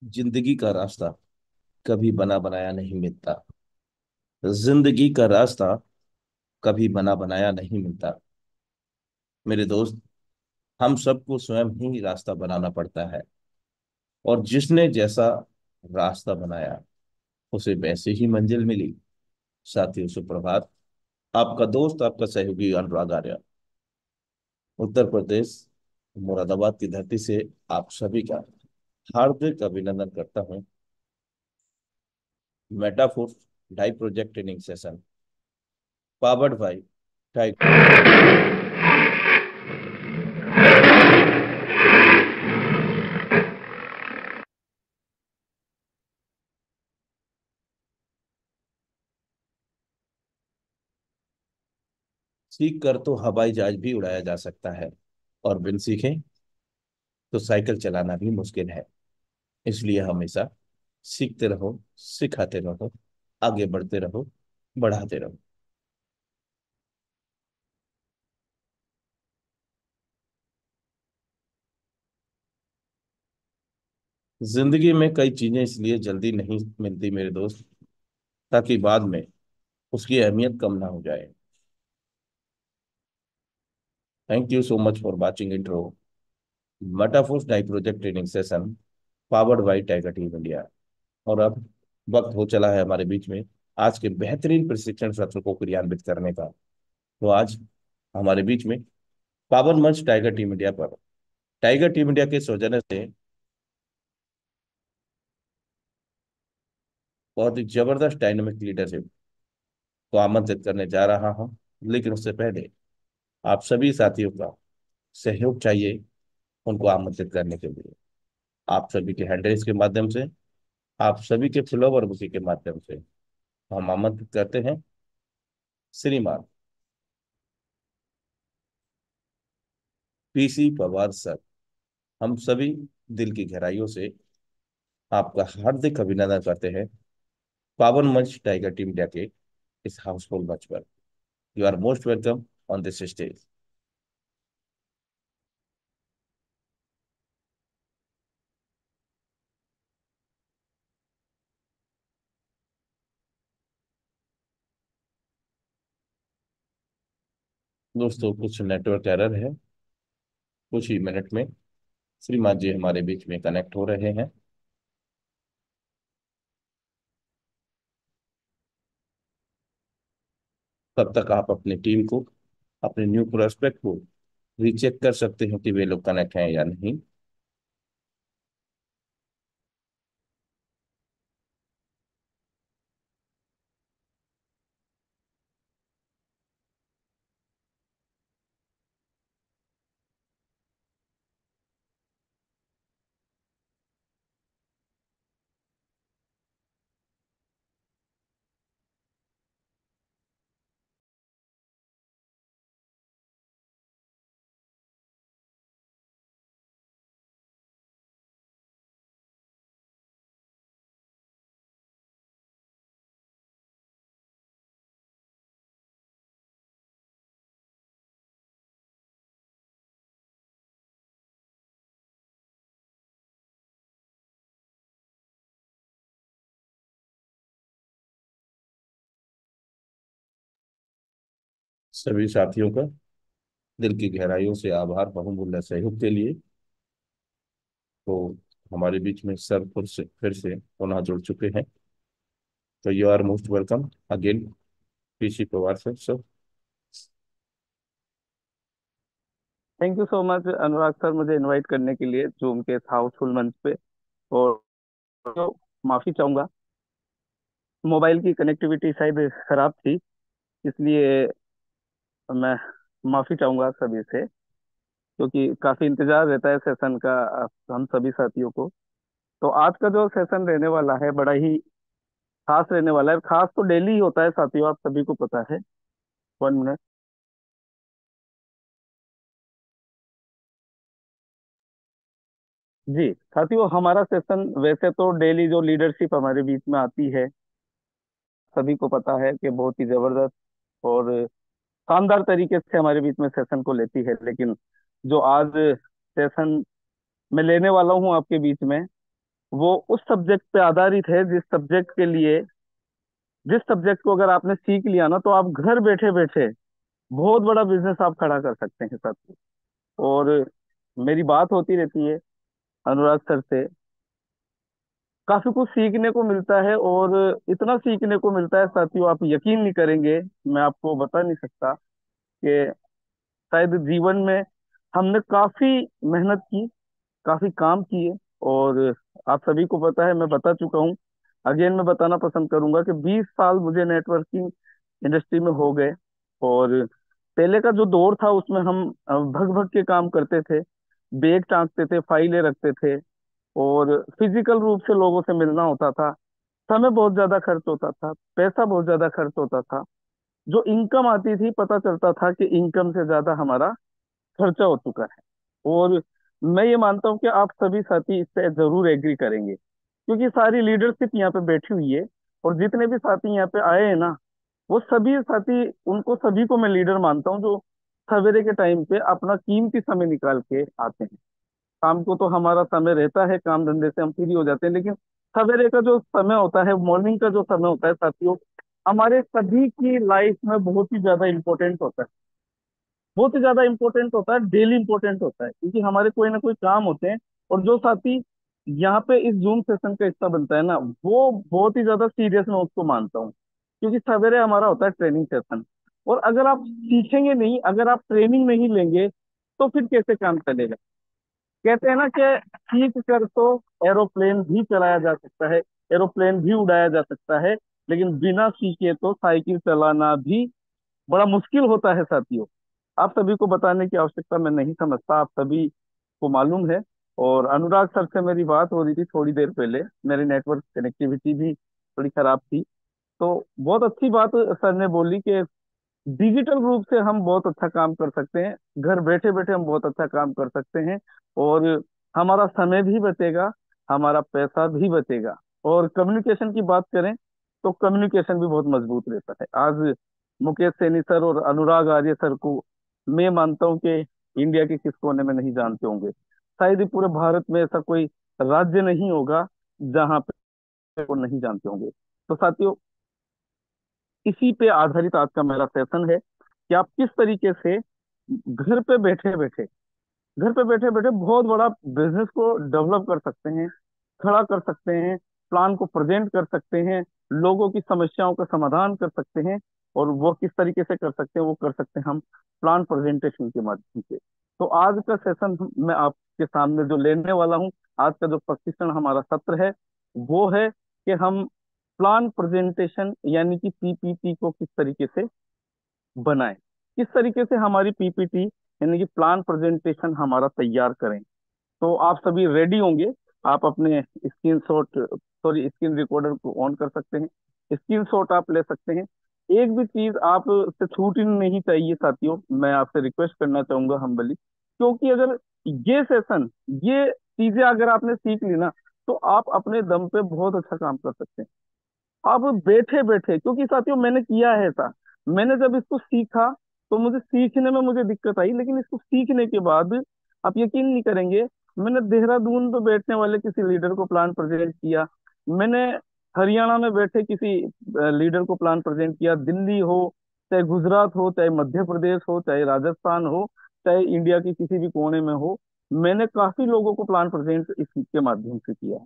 जिंदगी का रास्ता कभी बना बनाया नहीं मिलता। जिंदगी का रास्ता कभी बना बनाया नहीं मिलता। मेरे दोस्त, हम सबको स्वयं ही रास्ता बनाना पड़ता है। और जिसने जैसा रास्ता बनाया उसे वैसे ही मंजिल मिली। साथियों, सुप्रभात। आपका दोस्त, आपका सहयोगी अनुराग आर्य, उत्तर प्रदेश, मुरादाबाद की धरती से आप सभी का हार्दिक अभिनंदन करता हूं। मेटाफोर ढाई project training session powered by Tiger. सीख कर तो हवाई जहाज भी उड़ाया जा सकता है, और बिन सीखे तो साइकिल चलाना भी मुश्किल है। इसलिए हमेशा सीखते रहो, सिखाते रहो, आगे बढ़ते रहो, बढ़ाते रहो। जिंदगी में कई चीजें इसलिए जल्दी नहीं मिलती मेरे दोस्त, ताकि बाद में उसकी अहमियत कम ना हो जाए। Thank you so much for watching intro Metaforce DAI project training session powered by tiger team India. और अब वक्त हो चला है हमारे बीच में आज के बेहतरीन प्रशिक्षण सत्र को क्रियान्वित करने का। तो आज हमारे बीच में पावन मंच टाइगर टीम इंडिया पर टाइगर टीम इंडिया के सौजन्य से बहुत ही जबरदस्त डायनामिक लीडरशिप को आमंत्रित करने जा रहा हूं। लेकिन उससे पहले आप सभी साथियों का सहयोग चाहिए उनको आमंत्रित करने के लिए। आप सभी के हैंडल्स के माध्यम से, आप सभी के फॉलोवर बुकी के माध्यम से हम आमंत्रित करते हैं श्रीमान पीसी पवार सर। हम सभी दिल की गहराइयों से आपका हार्दिक अभिनंदन करते हैं पावन मंच टाइगर टीम इंडिया के इस हाउसफुल मंच पर। You are most welcome on this stage. दोस्तों, कुछ नेटवर्क एरर है। कुछ ही मिनट में श्रीमान जी हमारे बीच में कनेक्ट हो रहे हैं। तब तक आप अपनी टीम को, अपने न्यू प्रोस्पेक्ट को रीचेक कर सकते हैं कि वे लोग कनेक्ट हैं या नहीं। सभी साथियों का दिल की गहराइयों से आभार बहुमूल्य सहयोग के लिए। तो हमारे बीच में सर फिर से पुनः जुड़ चुके हैं। तो you are most welcome again PC Pawar sir. Thank you so much Anurag sir, मुझे इनवाइट करने के लिए जूम के इस हाउसफुल मंच पे। और तो माफी चाहूंगा, मोबाइल की कनेक्टिविटी शायद खराब थी, इसलिए मैं माफी चाहूंगा सभी से, क्योंकि काफी इंतजार रहता है सेशन का हम सभी साथियों को। तो आज का जो सेशन रहने वाला है बड़ा ही खास रहने वाला है। खास तो डेली ही होता है साथियों, आप सभी को पता है। 1 मिनट। जी साथियों, हमारा सेशन वैसे तो डेली जो लीडरशिप हमारे बीच में आती है, सभी को पता है कि बहुत ही जबरदस्त और शानदार तरीके से हमारे बीच में सेशन को लेती है। लेकिन जो आज सेशन मैं लेने वाला हूं आपके बीच में, वो उस सब्जेक्ट पे आधारित है जिस सब्जेक्ट को अगर आपने सीख लिया ना, तो आप घर बैठे बैठे बहुत बड़ा बिजनेस आप खड़ा कर सकते हैं साथी। और मेरी बात होती रहती है अनुराग सर से, काफी कुछ सीखने को मिलता है। और इतना सीखने को मिलता है साथियों, आप यकीन नहीं करेंगे, मैं आपको बता नहीं सकता कि शायद जीवन में हमने काफी मेहनत की, काफी काम किए। और आप सभी को पता है, मैं बता चुका हूँ, अगेन मैं बताना पसंद करूंगा कि 20 साल मुझे नेटवर्किंग इंडस्ट्री में हो गए। और पहले का जो दौर था उसमें हम भग भग के काम करते थे, बैग टांगते थे, फाइलें रखते थे, और फिजिकल रूप से लोगों से मिलना होता था। समय बहुत ज्यादा खर्च होता था, पैसा बहुत ज्यादा खर्च होता था। जो इनकम आती थी, पता चलता था कि इनकम से ज्यादा हमारा खर्चा हो चुका है। और मैं ये मानता हूँ कि आप सभी साथी इससे जरूर एग्री करेंगे, क्योंकि सारी लीडरशिप यहाँ पे बैठी हुई है। और जितने भी साथी यहाँ पे आए हैं ना, वो सभी साथी, उनको सभी को मैं लीडर मानता हूँ, जो सवेरे के टाइम पे अपना कीमती समय निकाल के आते हैं। शाम को तो हमारा समय रहता है, काम धंधे से हम फ्री हो जाते हैं, लेकिन सवेरे का जो समय होता है, मॉर्निंग का जो समय होता है साथियों, हमारे सभी की लाइफ में बहुत ही ज्यादा इंपॉर्टेंट होता है। बहुत ही ज्यादा इंपॉर्टेंट होता है, डेली इंपॉर्टेंट होता है, क्योंकि हमारे कोई ना कोई काम होते हैं। और जो साथी यहाँ पे इस जूम सेशन का हिस्सा बनता है ना, वो बहुत ही ज्यादा सीरियस मैं उसको मानता हूँ, क्योंकि सवेरे हमारा होता है ट्रेनिंग सेशन। और अगर आप सीखेंगे नहीं, अगर आप ट्रेनिंग नहीं लेंगे, तो फिर कैसे काम चलेगा। कहते हैं ना कि सीख कर तो एरोप्लेन भी चलाया जा सकता है, एरोप्लेन भी उड़ाया जा सकता है, लेकिन बिना सीखे तो साइकिल चलाना भी बड़ा मुश्किल होता है साथियों। आप सभी को बताने की आवश्यकता मैं नहीं समझता, आप सभी को मालूम है। और अनुराग सर से मेरी बात हो रही थी थोड़ी देर पहले, मेरी नेटवर्क कनेक्टिविटी भी थोड़ी खराब थी। तो बहुत अच्छी बात सर ने बोली कि डिजिटल रूप से हम बहुत अच्छा काम कर सकते हैं, घर बैठे बैठे हम बहुत अच्छा काम कर सकते हैं। और हमारा समय भी बचेगा, हमारा पैसा भी बचेगा। और कम्युनिकेशन की बात करें तो कम्युनिकेशन भी बहुत मजबूत रहता है। आज मुकेश सैनी सर और अनुराग आर्य सर को मैं मानता हूं कि इंडिया के किस कोने में नहीं जानते होंगे। शायद ही पूरे भारत में ऐसा कोई राज्य नहीं होगा जहां पे वो नहीं जानते होंगे। तो साथियों, इसी पे आधारित आज का मेरा सेशन है कि आप किस तरीके से घर पे बैठे बैठे, घर पे बैठे बैठे बहुत बड़ा बिजनेस को डेवलप कर सकते हैं, खड़ा कर सकते हैं, प्लान को प्रेजेंट कर सकते हैं, लोगों की समस्याओं का समाधान कर सकते हैं। और वो किस तरीके से कर सकते हैं, वो कर सकते हैं हम प्लान प्रेजेंटेशन के माध्यम से। तो आज का सेशन मैं आपके सामने जो लेने वाला हूँ, आज का जो प्रशिक्षण हमारा सत्र है, वो है कि हम प्लान प्रेजेंटेशन यानी कि पीपीटी को किस तरीके से बनाएं, किस तरीके से हमारी पीपीटी यानी कि प्लान प्रेजेंटेशन हमारा तैयार करें। तो आप सभी रेडी होंगे, आप अपने screen shot, sorry, screen recorder को ऑन कर सकते हैं, स्क्रीन शॉट आप ले सकते हैं। एक भी चीज आप से छूटनी नहीं चाहिए साथियों, मैं आपसे रिक्वेस्ट करना चाहूंगा हम्बली, क्योंकि अगर ये सेशन, ये चीजें अगर आपने सीख ली ना, तो आप अपने दम पे बहुत अच्छा काम कर सकते हैं। अब बैठे बैठे, क्योंकि साथियों मैंने किया है ऐसा, मैंने जब इसको सीखा तो मुझे सीखने में मुझे दिक्कत आई, लेकिन इसको सीखने के बाद आप यकीन नहीं करेंगे, मैंने देहरादून पे बैठने वाले किसी लीडर को प्लान प्रेजेंट किया, मैंने हरियाणा में बैठे किसी लीडर को प्लान प्रेजेंट किया, दिल्ली हो, चाहे गुजरात हो, चाहे मध्य प्रदेश हो, चाहे राजस्थान हो, चाहे इंडिया के किसी भी कोने में हो, मैंने काफी लोगों को प्लान प्रेजेंट इसके माध्यम से किया है।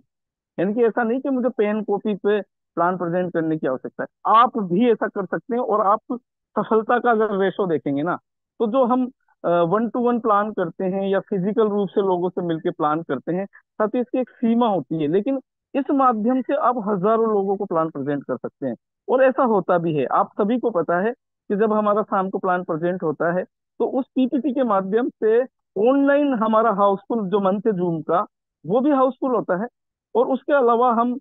यानी कि ऐसा नहीं कि मुझे पेन कॉपी पे प्लान प्रेजेंट करने की आवश्यकता है, आप भी ऐसा कर सकते हैं। और आप सफलता का अगर रेशो देखेंगे ना, तो जो हम 1 to 1 प्लान करते हैं या फिजिकल रूप से लोगों से मिलकर प्लान करते हैं, साथ ही इसकी एक सीमा होती है, लेकिन इस माध्यम से आप हजारों लोगों को प्लान प्रेजेंट कर सकते हैं। और ऐसा होता भी है, आप सभी को पता है कि जब हमारा शाम को प्लान प्रेजेंट होता है, तो उस पीपीटी के माध्यम से ऑनलाइन हमारा हाउसफुल जो मंच है जूम का, वो भी हाउसफुल होता है। और उसके अलावा हम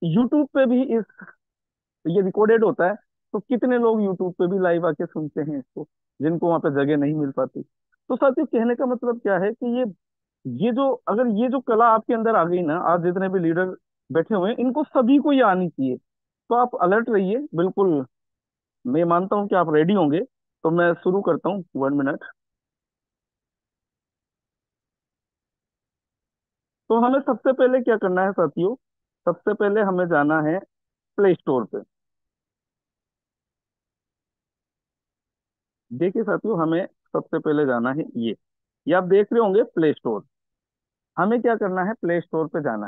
यूट्यूब पे भी ये रिकॉर्डेड होता है, तो कितने लोग यूट्यूब पे भी लाइव आके सुनते हैं इसको, जिनको वहां पे जगह नहीं मिल पाती। तो साथियों, कहने का मतलब क्या है कि ये जो, अगर ये जो कला आपके अंदर आ गई ना, आज जितने भी लीडर बैठे हुए हैं, इनको सभी को ये आनी चाहिए। तो आप अलर्ट रहिए बिल्कुल, मैं मानता हूँ कि आप रेडी होंगे। तो मैं शुरू करता हूँ, 1 मिनट। तो हमें सबसे पहले क्या करना है साथियों, सबसे पहले हमें जाना है प्ले स्टोर पे। देखिए साथियों, हमें सबसे पहले जाना है ये आप देख रहे होंगे प्ले स्टोर। हमें क्या करना है, प्ले स्टोर पे जाना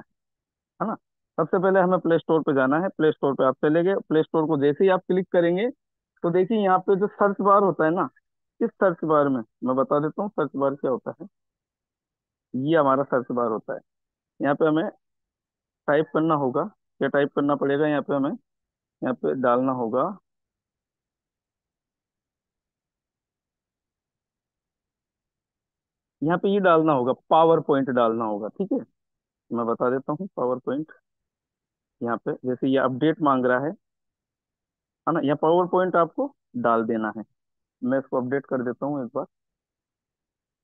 है ना। सबसे पहले हमें प्ले स्टोर पे जाना है। प्ले स्टोर पे आप चले गए, प्ले स्टोर को जैसे ही आप क्लिक करेंगे तो देखिए यहाँ पे जो सर्च बार होता है ना, इस सर्च बार में मैं बता देता हूँ सर्च बार क्या होता है। ये हमारा सर्च बार होता है। यहाँ पे हमें टाइप करना होगा। क्या टाइप करना पड़ेगा यहाँ पे हमें, यहाँ पे डालना होगा, यहाँ पे ये डालना होगा, पावर पॉइंट डालना होगा, ठीक है। मैं बता देता हूँ पावर पॉइंट। यहाँ पे जैसे ये अपडेट मांग रहा है ना, यहाँ पावर पॉइंट आपको डाल देना है। मैं इसको अपडेट कर देता हूँ एक बार।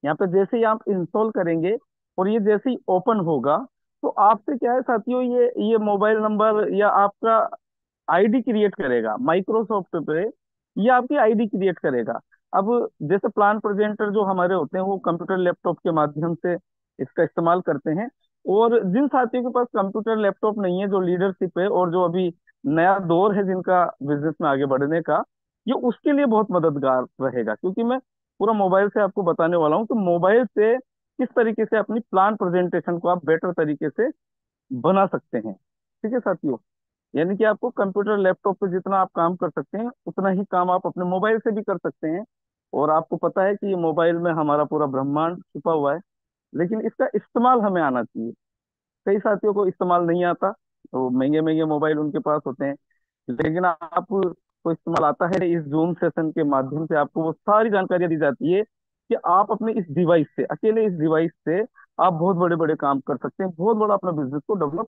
यहाँ पे जैसे ही आप इंस्टॉल करेंगे और ये जैसे ही ओपन होगा, तो आपसे क्या है साथियों, ये मोबाइल नंबर या आपका आईडी क्रिएट करेगा माइक्रोसॉफ्ट पे। ये आपकी आईडी क्रिएट करेगा। अब जैसे प्लान प्रेजेंटर जो हमारे होते हैं वो कंप्यूटर लैपटॉप के माध्यम से इसका इस्तेमाल करते हैं। और जिन साथियों के पास कंप्यूटर लैपटॉप नहीं है, जो लीडरशिप है और जो अभी नया दौर है जिनका बिजनेस में आगे बढ़ने का, ये उसके लिए बहुत मददगार रहेगा। क्योंकि मैं पूरा मोबाइल से आपको बताने वाला हूँ कि मोबाइल से किस तरीके से अपनी प्लान प्रेजेंटेशन को आप बेटर तरीके से बना सकते हैं। ठीक है साथियों, यानी कि आपको कंप्यूटर लैपटॉप पे जितना आप काम कर सकते हैं उतना ही काम आप अपने मोबाइल से भी कर सकते हैं। और आपको पता है कि ये मोबाइल में हमारा पूरा ब्रह्मांड छुपा हुआ है, लेकिन इसका इस्तेमाल हमें आना चाहिए। कई साथियों को इस्तेमाल नहीं आता, तो महंगे महंगे मोबाइल उनके पास होते हैं। लेकिन आपको इस्तेमाल आता है, इस जूम सेशन के माध्यम से आपको वो सारी जानकारियां दी जाती है कि आप अपने इस डिवाइस से, अकेले इस डिवाइस से आप बहुत बड़े बड़े काम कर सकते हैं, बहुत बड़ा अपना बिजनेस को डेवलप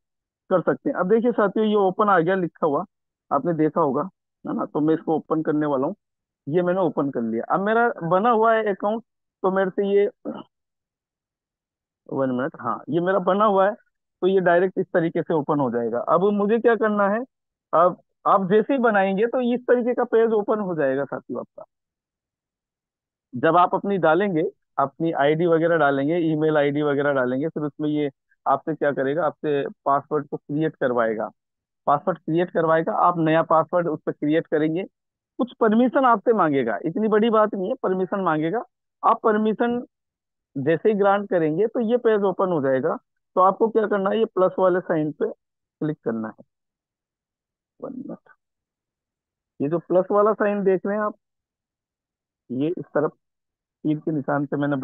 कर सकते हैं। अब देखिए साथियों, ये ओपन आ गया लिखा हुआ, आपने देखा होगा, है ना। तो मैं इसको ओपन करने वाला हूँ। ये मैंने ओपन कर लिया। अब मेरा बना हुआ है अकाउंट, तो मेरे से ये 1 मिनट, हाँ ये मेरा बना हुआ है। तो ये डायरेक्ट इस तरीके से ओपन हो जाएगा। अब मुझे क्या करना है, अब आप जैसे ही बनाएंगे तो इस तरीके का पेज ओपन हो जाएगा साथियों आपका। जब आप अपनी डालेंगे, अपनी आईडी वगैरह डालेंगे, ईमेल आईडी वगैरह डालेंगे, फिर उसमें ये आपसे क्या करेगा, आपसे पासवर्ड को क्रिएट करवाएगा। पासवर्ड क्रिएट करवाएगा, आप नया पासवर्ड उस पर क्रिएट करेंगे। कुछ परमिशन आपसे मांगेगा, इतनी बड़ी बात नहीं है, परमिशन मांगेगा। आप परमिशन जैसे ही ग्रांट करेंगे तो ये पेज ओपन हो जाएगा। तो आपको क्या करना है, ये प्लस वाले साइन पे क्लिक करना है। 1 मिनट, ये जो प्लस वाला साइन देख रहे हैं आप, ये इस तरफ तीर के निशान से मैंने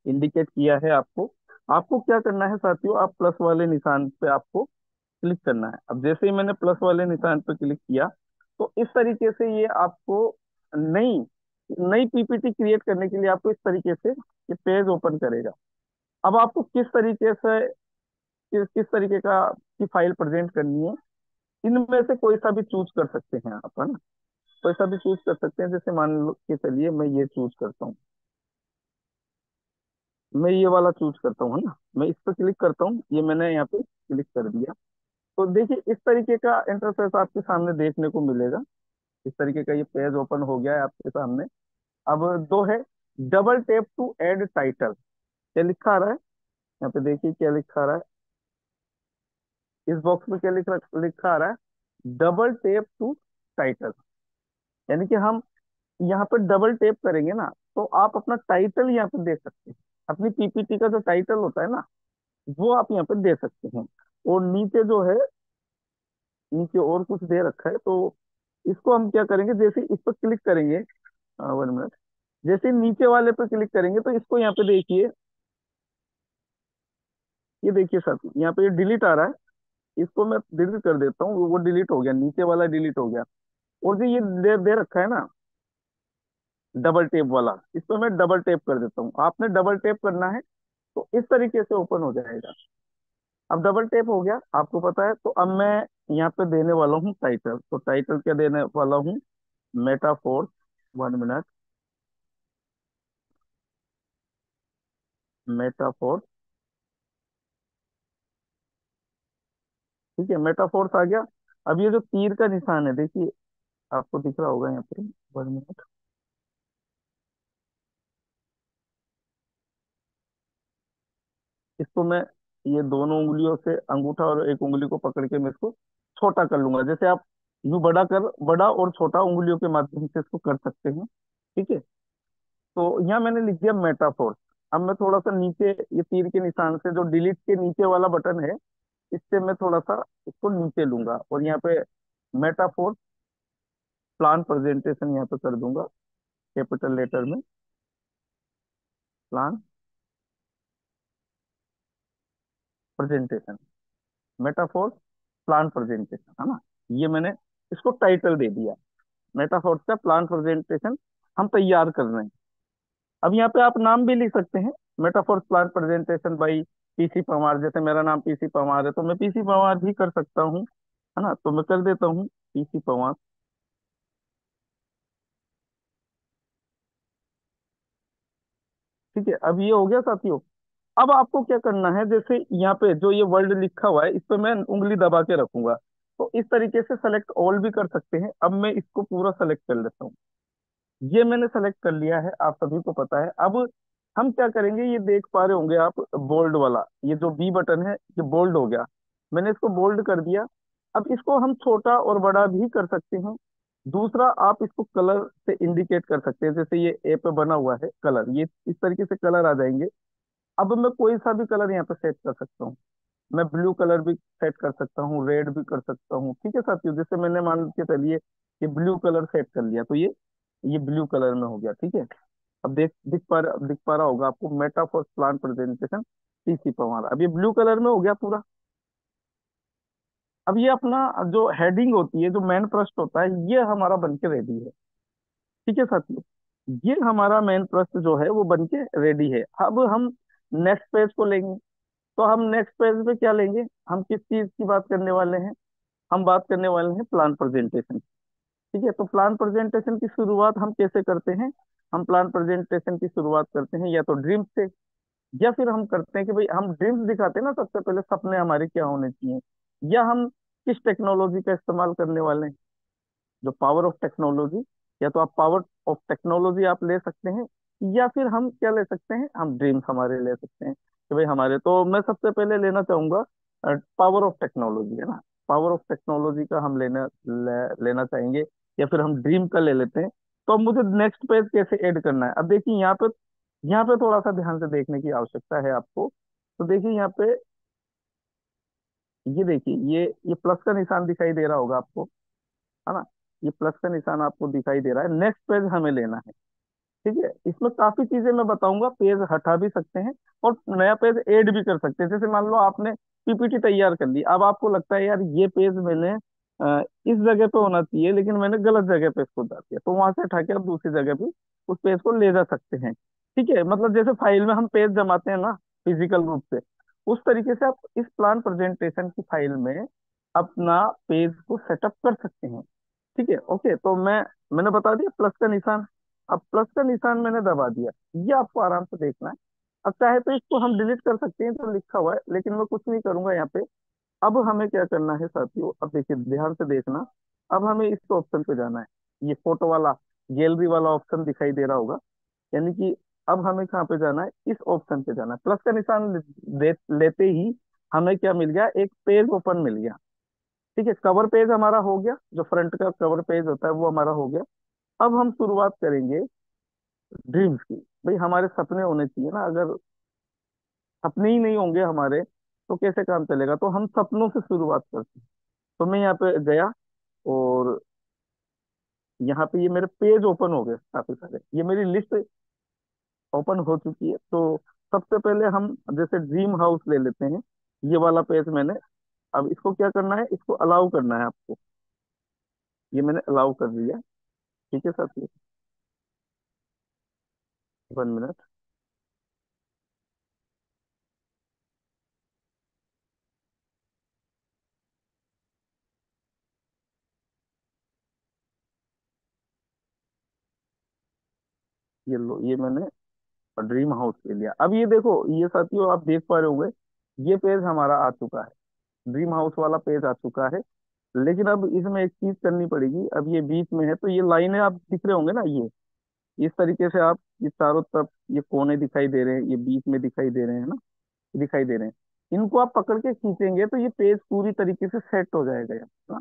इंडिकेट किया है आपको। आपको क्या करना है साथियों, आप प्लस वाले निशान पे आपको क्लिक करना है। अब जैसे ही मैंने प्लस वाले निशान पे क्लिक किया, तो इस तरीके से ये आपको नई नई पीपीटी क्रिएट करने के लिए आपको इस तरीके से ये पेज ओपन करेगा। अब आपको किस तरीके से, किस तरीके का की फाइल प्रेजेंट करनी है, इनमें से कोई सा भी चूज कर सकते हैं आप, है ना। कोई सा भी चूज कर सकते हैं। जैसे मान लो कि चलिए मैं ये चूज करता हूँ, मैं ये वाला चूज करता हूँ, है ना। मैं इस पर क्लिक करता हूँ, ये मैंने यहाँ पे क्लिक कर दिया। तो देखिए इस तरीके का इंटरफेस आपके सामने देखने को मिलेगा। इस तरीके का ये पेज ओपन हो गया है आपके सामने। अब दो है, double tap to add title. क्या लिखा आ रहा है यहाँ पे, देखिए क्या लिखा आ रहा है इस बॉक्स में, क्या लिखा आ रहा है, डबल टैप टू टाइटल। यानी कि हम यहाँ पे डबल टैप करेंगे ना, तो आप अपना टाइटल यहाँ पे दे सकते हैं। अपनी पीपीटी का जो टाइटल होता है ना, वो आप यहाँ पे दे सकते हैं। और नीचे जो है, नीचे और कुछ दे रखा है, तो इसको हम क्या करेंगे, जैसे इस पर क्लिक करेंगे, 1 मिनट, जैसे नीचे वाले पे क्लिक करेंगे तो इसको यहाँ पे देखिए, ये देखिए साथी, यहाँ पे ये डिलीट आ रहा है। इसको मैं डिलीट कर देता हूँ, वो डिलीट हो गया, नीचे वाला डिलीट हो गया। और जो ये दे रखा है ना डबल टेप वाला, इस पर मैं डबल टेप कर देता हूँ। आपने डबल टेप करना है, तो इस तरीके से ओपन हो जाएगा। अब डबल टेप हो गया, आपको पता है। तो अब मैं यहाँ पे देने वाला हूँ टाइटल। तो टाइटल क्या देने वाला हूँ, मेटाफोर। 1 मिनट, मेटाफोर, ठीक है, मेटाफोर्स आ गया। अब ये जो तीर का निशान है, देखिए आपको दिख रहा होगा यहाँ पे। 1 मिनट, इसको मैं ये दोनों उंगलियों से अंगूठा और एक उंगली को पकड़ के मैं इसको छोटा कर लूंगा। जैसे आप यूं बड़ा और छोटा उंगलियों के माध्यम से इसको कर सकते हैं। ठीक है। तो यहाँ मैंने लिख दिया मेटाफोर। अब मैं थोड़ा सा नीचे, ये तीर के निशान से जो डिलीट के नीचे वाला बटन है, इससे मैं थोड़ा सा इसको नीचे लूंगा और यहाँ पे मेटाफोर प्लान प्रेजेंटेशन यहाँ पे कर दूंगा कैपिटल लेटर में। Plan presentation, metaphor plan presentation, है ना। ये मैंने इसको टाइटल दे दिया, मेटाफोर का प्लान प्रेजेंटेशन हम तैयार कर रहे हैं। अब यहाँ पे आप नाम भी लिख सकते हैं, metaphor plan presentation by PC Parmar. जैसे मेरा नाम पीसी परमार है तो मैं पीसी परमार भी कर सकता हूँ, है ना। तो मैं कर देता हूँ पीसी परमार। ठीक है, अब ये हो गया साथियों। अब आपको क्या करना है, जैसे यहाँ पे जो ये वर्ड लिखा हुआ है इस पे मैं उंगली दबा के रखूंगा। तो इस तरीके से सेलेक्ट ऑल भी कर सकते हैं। अब मैं इसको पूरा सेलेक्ट कर लेता हूँ। ये मैंने सेलेक्ट कर लिया है, आप सभी को पता है। अब हम क्या करेंगे, ये देख पा रहे होंगे आप बोल्ड वाला, ये जो बी बटन है ये बोल्ड हो गया। मैंने इसको बोल्ड कर दिया। अब इसको हम छोटा और बड़ा भी कर सकते हैं। दूसरा, आप इसको कलर से इंडिकेट कर सकते हैं। जैसे ये ए पे बना हुआ है कलर, ये इस तरीके से कलर आ जाएंगे। अब मैं कोई सा भी कलर यहाँ पे सेट कर सकता हूँ। मैं ब्लू कलर भी सेट कर सकता हूँ, रेड भी कर सकता हूँ। ठीक है साथियों, जैसे मैंने मान के चलिए ये ब्लू कलर सेट कर लिया, तो ये ब्लू कलर में हो गया। ठीक है। अब दिख पा रहा होगा आपको, metaphor plan presentation PC Parmar. अब ये ब्लू कलर में हो गया पूरा। अब ये अपना जो हेडिंग होती है, जो मेन पृष्ठ होता है, ये हमारा बन के रेडी है। ठीक है साथियों, ये हमारा मेन पृष्ठ जो है वो बन के रेडी है। अब हम नेक्स्ट पेज को लेंगे। तो हम नेक्स्ट पेज पे क्या लेंगे, हम किस चीज की बात करने वाले हैं, हम बात करने वाले हैं प्लान प्रेजेंटेशन। ठीक है। तो प्लान प्रेजेंटेशन की शुरुआत हम कैसे करते हैं, हम प्लान प्रेजेंटेशन की शुरुआत करते हैं या तो ड्रीम से, या फिर हम करते हैं कि भाई हम ड्रीम्स दिखाते हैं ना, सबसे पहले सपने हमारे क्या होने चाहिए, या हम किस टेक्नोलॉजी का इस्तेमाल करने वाले हैं, जो पावर ऑफ टेक्नोलॉजी। या तो आप पावर ऑफ टेक्नोलॉजी आप ले सकते हैं, या फिर हम क्या ले सकते हैं, हम ड्रीम्स हमारे ले सकते हैं कि भाई हमारे। तो मैं सबसे पहले लेना चाहूंगा पावर ऑफ टेक्नोलॉजी, है ना। पावर ऑफ टेक्नोलॉजी का हम लेना चाहेंगे, या फिर हम ड्रीम का ले लेते हैं। तो अब मुझे नेक्स्ट पेज कैसे ऐड करना है, अब देखिए यहाँ पे थोड़ा सा ध्यान से देखने की आवश्यकता है आपको। तो देखिए यहाँ पे, ये देखिए ये प्लस का निशान दिखाई दे रहा होगा आपको, है ना। ये प्लस का निशान आपको दिखाई दे रहा है, नेक्स्ट पेज हमें लेना है। ठीक है। इसमें काफी चीजें मैं बताऊंगा, पेज हटा भी सकते हैं और नया पेज ऐड भी कर सकते हैं। जैसे मान लो आपने पीपीटी तैयार कर ली, अब आपको लगता है यार ये पेज मैंने इस जगह पे होना चाहिए, लेकिन मैंने गलत जगह पे इसको डाल दिया, तो वहां से हटा के आप दूसरी जगह पे उस पेज को ले जा सकते हैं। ठीक है। मतलब जैसे फाइल में हम पेज जमाते हैं ना, फिजिकल रूप से, उस तरीके से आप इस प्लान प्रेजेंटेशन की फाइल में अपना पेज को सेटअप कर सकते हैं। ठीक है। ओके, तो मैंने बता दिया प्लस का निशान। अब प्लस का निशान मैंने दबा दिया, ये आपको आराम से देखना है। अब चाहे तो इसको हम डिलीट कर सकते हैं जो लिखा हुआ है, लेकिन मैं कुछ नहीं करूंगा यहाँ पे। अब हमें क्या करना है साथियों, अब देखिए ध्यान से देखना। अब हमें इस ऑप्शन पे जाना है, ये फोटो वाला गैलरी वाला ऑप्शन दिखाई दे रहा होगा। यानी कि अब हमें कहाँ पे जाना है, इस ऑप्शन पे जाना है। प्लस का निशान लेते ही हमें क्या मिल गया, एक पेज ओपन मिल गया। ठीक है, कवर पेज हमारा हो गया, जो फ्रंट का कवर पेज होता है वो हमारा हो गया। अब हम शुरुआत करेंगे ड्रीम्स की। भाई हमारे सपने होने चाहिए ना, अगर सपने ही नहीं होंगे हमारे तो कैसे काम चलेगा। तो हम सपनों से शुरुआत करते हैं। तो मैं यहाँ पे गया और यहाँ पे ये मेरे पेज ओपन हो गए काफी सारे, ये मेरी लिस्ट ओपन हो चुकी है। तो सबसे पहले हम जैसे ड्रीम हाउस ले लेते हैं, ये वाला पेज मैंने, अब इसको क्या करना है, इसको अलाउ करना है आपको। ये मैंने अलाउ कर दिया। ठीक है साथियों, 1 मिनट। ये लो, ये मैंने ड्रीम हाउस ले लिया। अब ये देखो, ये साथियों आप देख पा रहे होंगे, ये पेज हमारा आ चुका है, ड्रीम हाउस वाला पेज आ चुका है। लेकिन अब इसमें एक चीज करनी पड़ेगी। अब ये बीच में है तो ये लाइनें आप दिख रहे होंगे ना, ये इस तरीके से आप, ये चारों तरफ ये कोने दिखाई दे रहे हैं, ये बीच में दिखाई दे रहे हैं ना, दिखाई दे रहे हैं। इनको आप पकड़ के खींचेंगे तो ये पेज पूरी तरीके से सेट हो जाएगा है ना।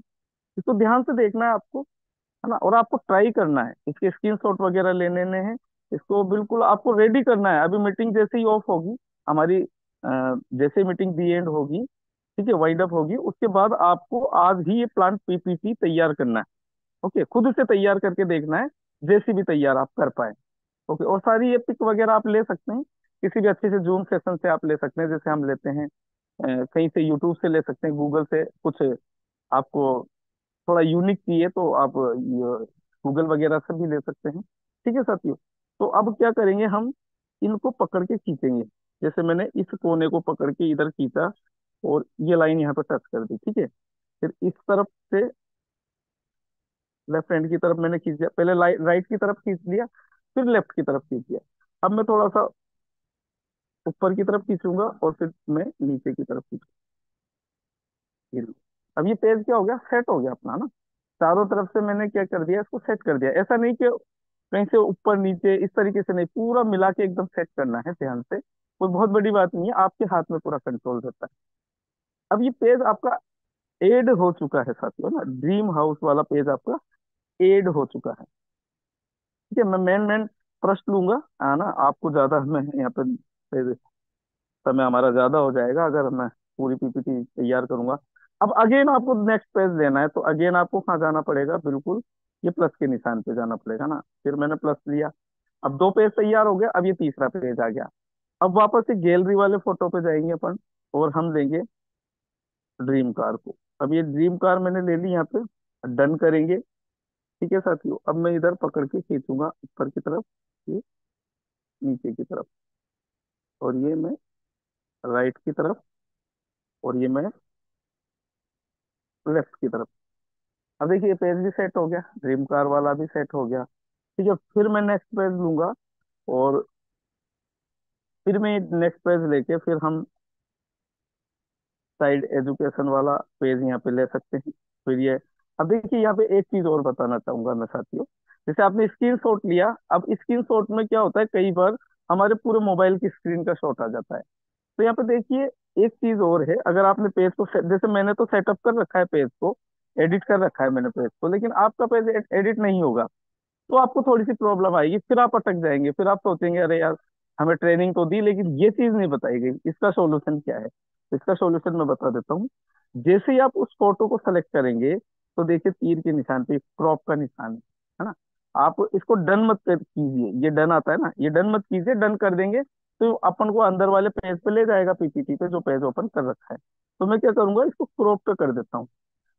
इसको ध्यान से देखना है आपको, है ना, और आपको ट्राई करना है, इसके स्क्रीनशॉट वगैरह लेने हैं। इसको बिल्कुल आपको रेडी करना है। अभी मीटिंग जैसे ही ऑफ होगी हमारी, जैसे मीटिंग दी एंड होगी, ठीक है, वाइंड अप होगी, उसके बाद आपको आज ही ये प्लांट पीपीटी तैयार करना है। ओके, खुद से तैयार करके देखना है, जैसी भी तैयार आप कर पाए। ओके, और सारी ये पिक वगैरह आप ले सकते हैं, किसी भी अच्छे से जूम सेशन से आप ले सकते हैं, जैसे हम लेते हैं, कहीं से यूट्यूब से ले सकते हैं, गूगल से कुछ आपको थोड़ा यूनिक चाहिए तो आप गूगल वगैरह से भी ले सकते हैं। ठीक है साथियों, तो अब क्या करेंगे हम, इनको पकड़ के खींचेंगे। जैसे मैंने इस कोने को पकड़ के इधर खींचा और ये लाइन यहाँ पे टच कर दी, ठीक है। फिर इस तरफ से लेफ्ट हैंड की तरफ मैंने खींच दिया, पहले राइट की तरफ खींच लिया, फिर लेफ्ट की तरफ खींच दिया। अब मैं थोड़ा सा ऊपर की तरफ खींचूंगा और फिर मैं नीचे की तरफ खींचूंगा। अब ये पेज क्या हो गया, सेट हो गया अपना ना। चारों तरफ से मैंने क्या कर दिया, इसको सेट कर दिया। ऐसा नहीं कि कहीं से ऊपर नीचे इस तरीके से नहीं, पूरा मिला के एकदम सेट करना है ध्यान से। कोई बहुत बड़ी बात नहीं है, आपके हाथ में पूरा कंट्रोल रहता है। अब ये पेज आपका एड हो चुका है साथियों ना, ड्रीम हाउस वाला पेज आपका एड हो चुका है। ठीक है, मैं मेन मेन प्रश्न लूंगा, है ना, आपको ज्यादा मैं यहाँ पे समय हमारा ज्यादा हो जाएगा अगर मैं पूरी पीपीटी तैयार करूंगा। अब अगेन आपको नेक्स्ट पेज लेना है, तो अगेन आपको कहाँ जाना पड़ेगा, बिल्कुल ये प्लस के निशान पे जाना पड़ेगा ना। फिर मैंने प्लस लिया, अब दो पेज तैयार हो गया, अब ये तीसरा पेज आ गया। अब वापस से गैलरी वाले फोटो पे जाएंगे अपन, और हम लेंगे ड्रीम कार को। अब ये ड्रीम कार मैंने ले ली यहाँ पे, डन करेंगे। ठीक है साथियों, अब मैं इधर पकड़ के खींचूंगा ऊपर की तरफ, ये नीचे की तरफ, और ये मैं राइट की तरफ, और ये मैं लेफ्ट की तरफ। अब देखिए पेज भी सेट हो गया, ड्रीम कार वाला भी सेट हो गया। ठीक है, फिर मैं नेक्स्ट पेज लूंगा, और फिर मैं नेक्स्ट पेज लेके फिर हम साइड एजुकेशन वाला पेज यहाँ पे ले सकते हैं। फिर ये, अब देखिए यहाँ पे एक चीज और बताना चाहूंगा मैं साथियों। जैसे आपने स्क्रीन शॉट लिया, अब स्क्रीन शॉट में क्या होता है, कई बार हमारे पूरे मोबाइल की स्क्रीन का शॉट आ जाता है। तो यहाँ पे देखिए एक चीज और है, अगर आपने पेज को जैसे मैंने तो सेटअप कर रखा है पेज को, एडिट कर रखा है मैंने पेज को, लेकिन आपका पेज एडिट नहीं होगा, तो आपको थोड़ी सी प्रॉब्लम आएगी, फिर आप अटक जाएंगे, फिर आप सोचेंगे अरे यार हमें ट्रेनिंग तो दी लेकिन ये चीज नहीं बताई गई, इसका सॉल्यूशन क्या है। इसका सॉल्यूशन मैं बता देता हूँ। जैसे ही आप उस फोटो को सेलेक्ट करेंगे, तो देखिए तीर के निशान पे क्रॉप का निशान है ना, आप इसको डन मत कीजिए, ये डन आता है ना, ये डन मत कीजिए, डन कर देंगे तो अपन को अंदर वाले पेज पे ले जाएगा, पीपीटी पे जो पेज ओपन कर रखा है। तो मैं क्या करूंगा, इसको क्रॉप पे कर देता हूँ।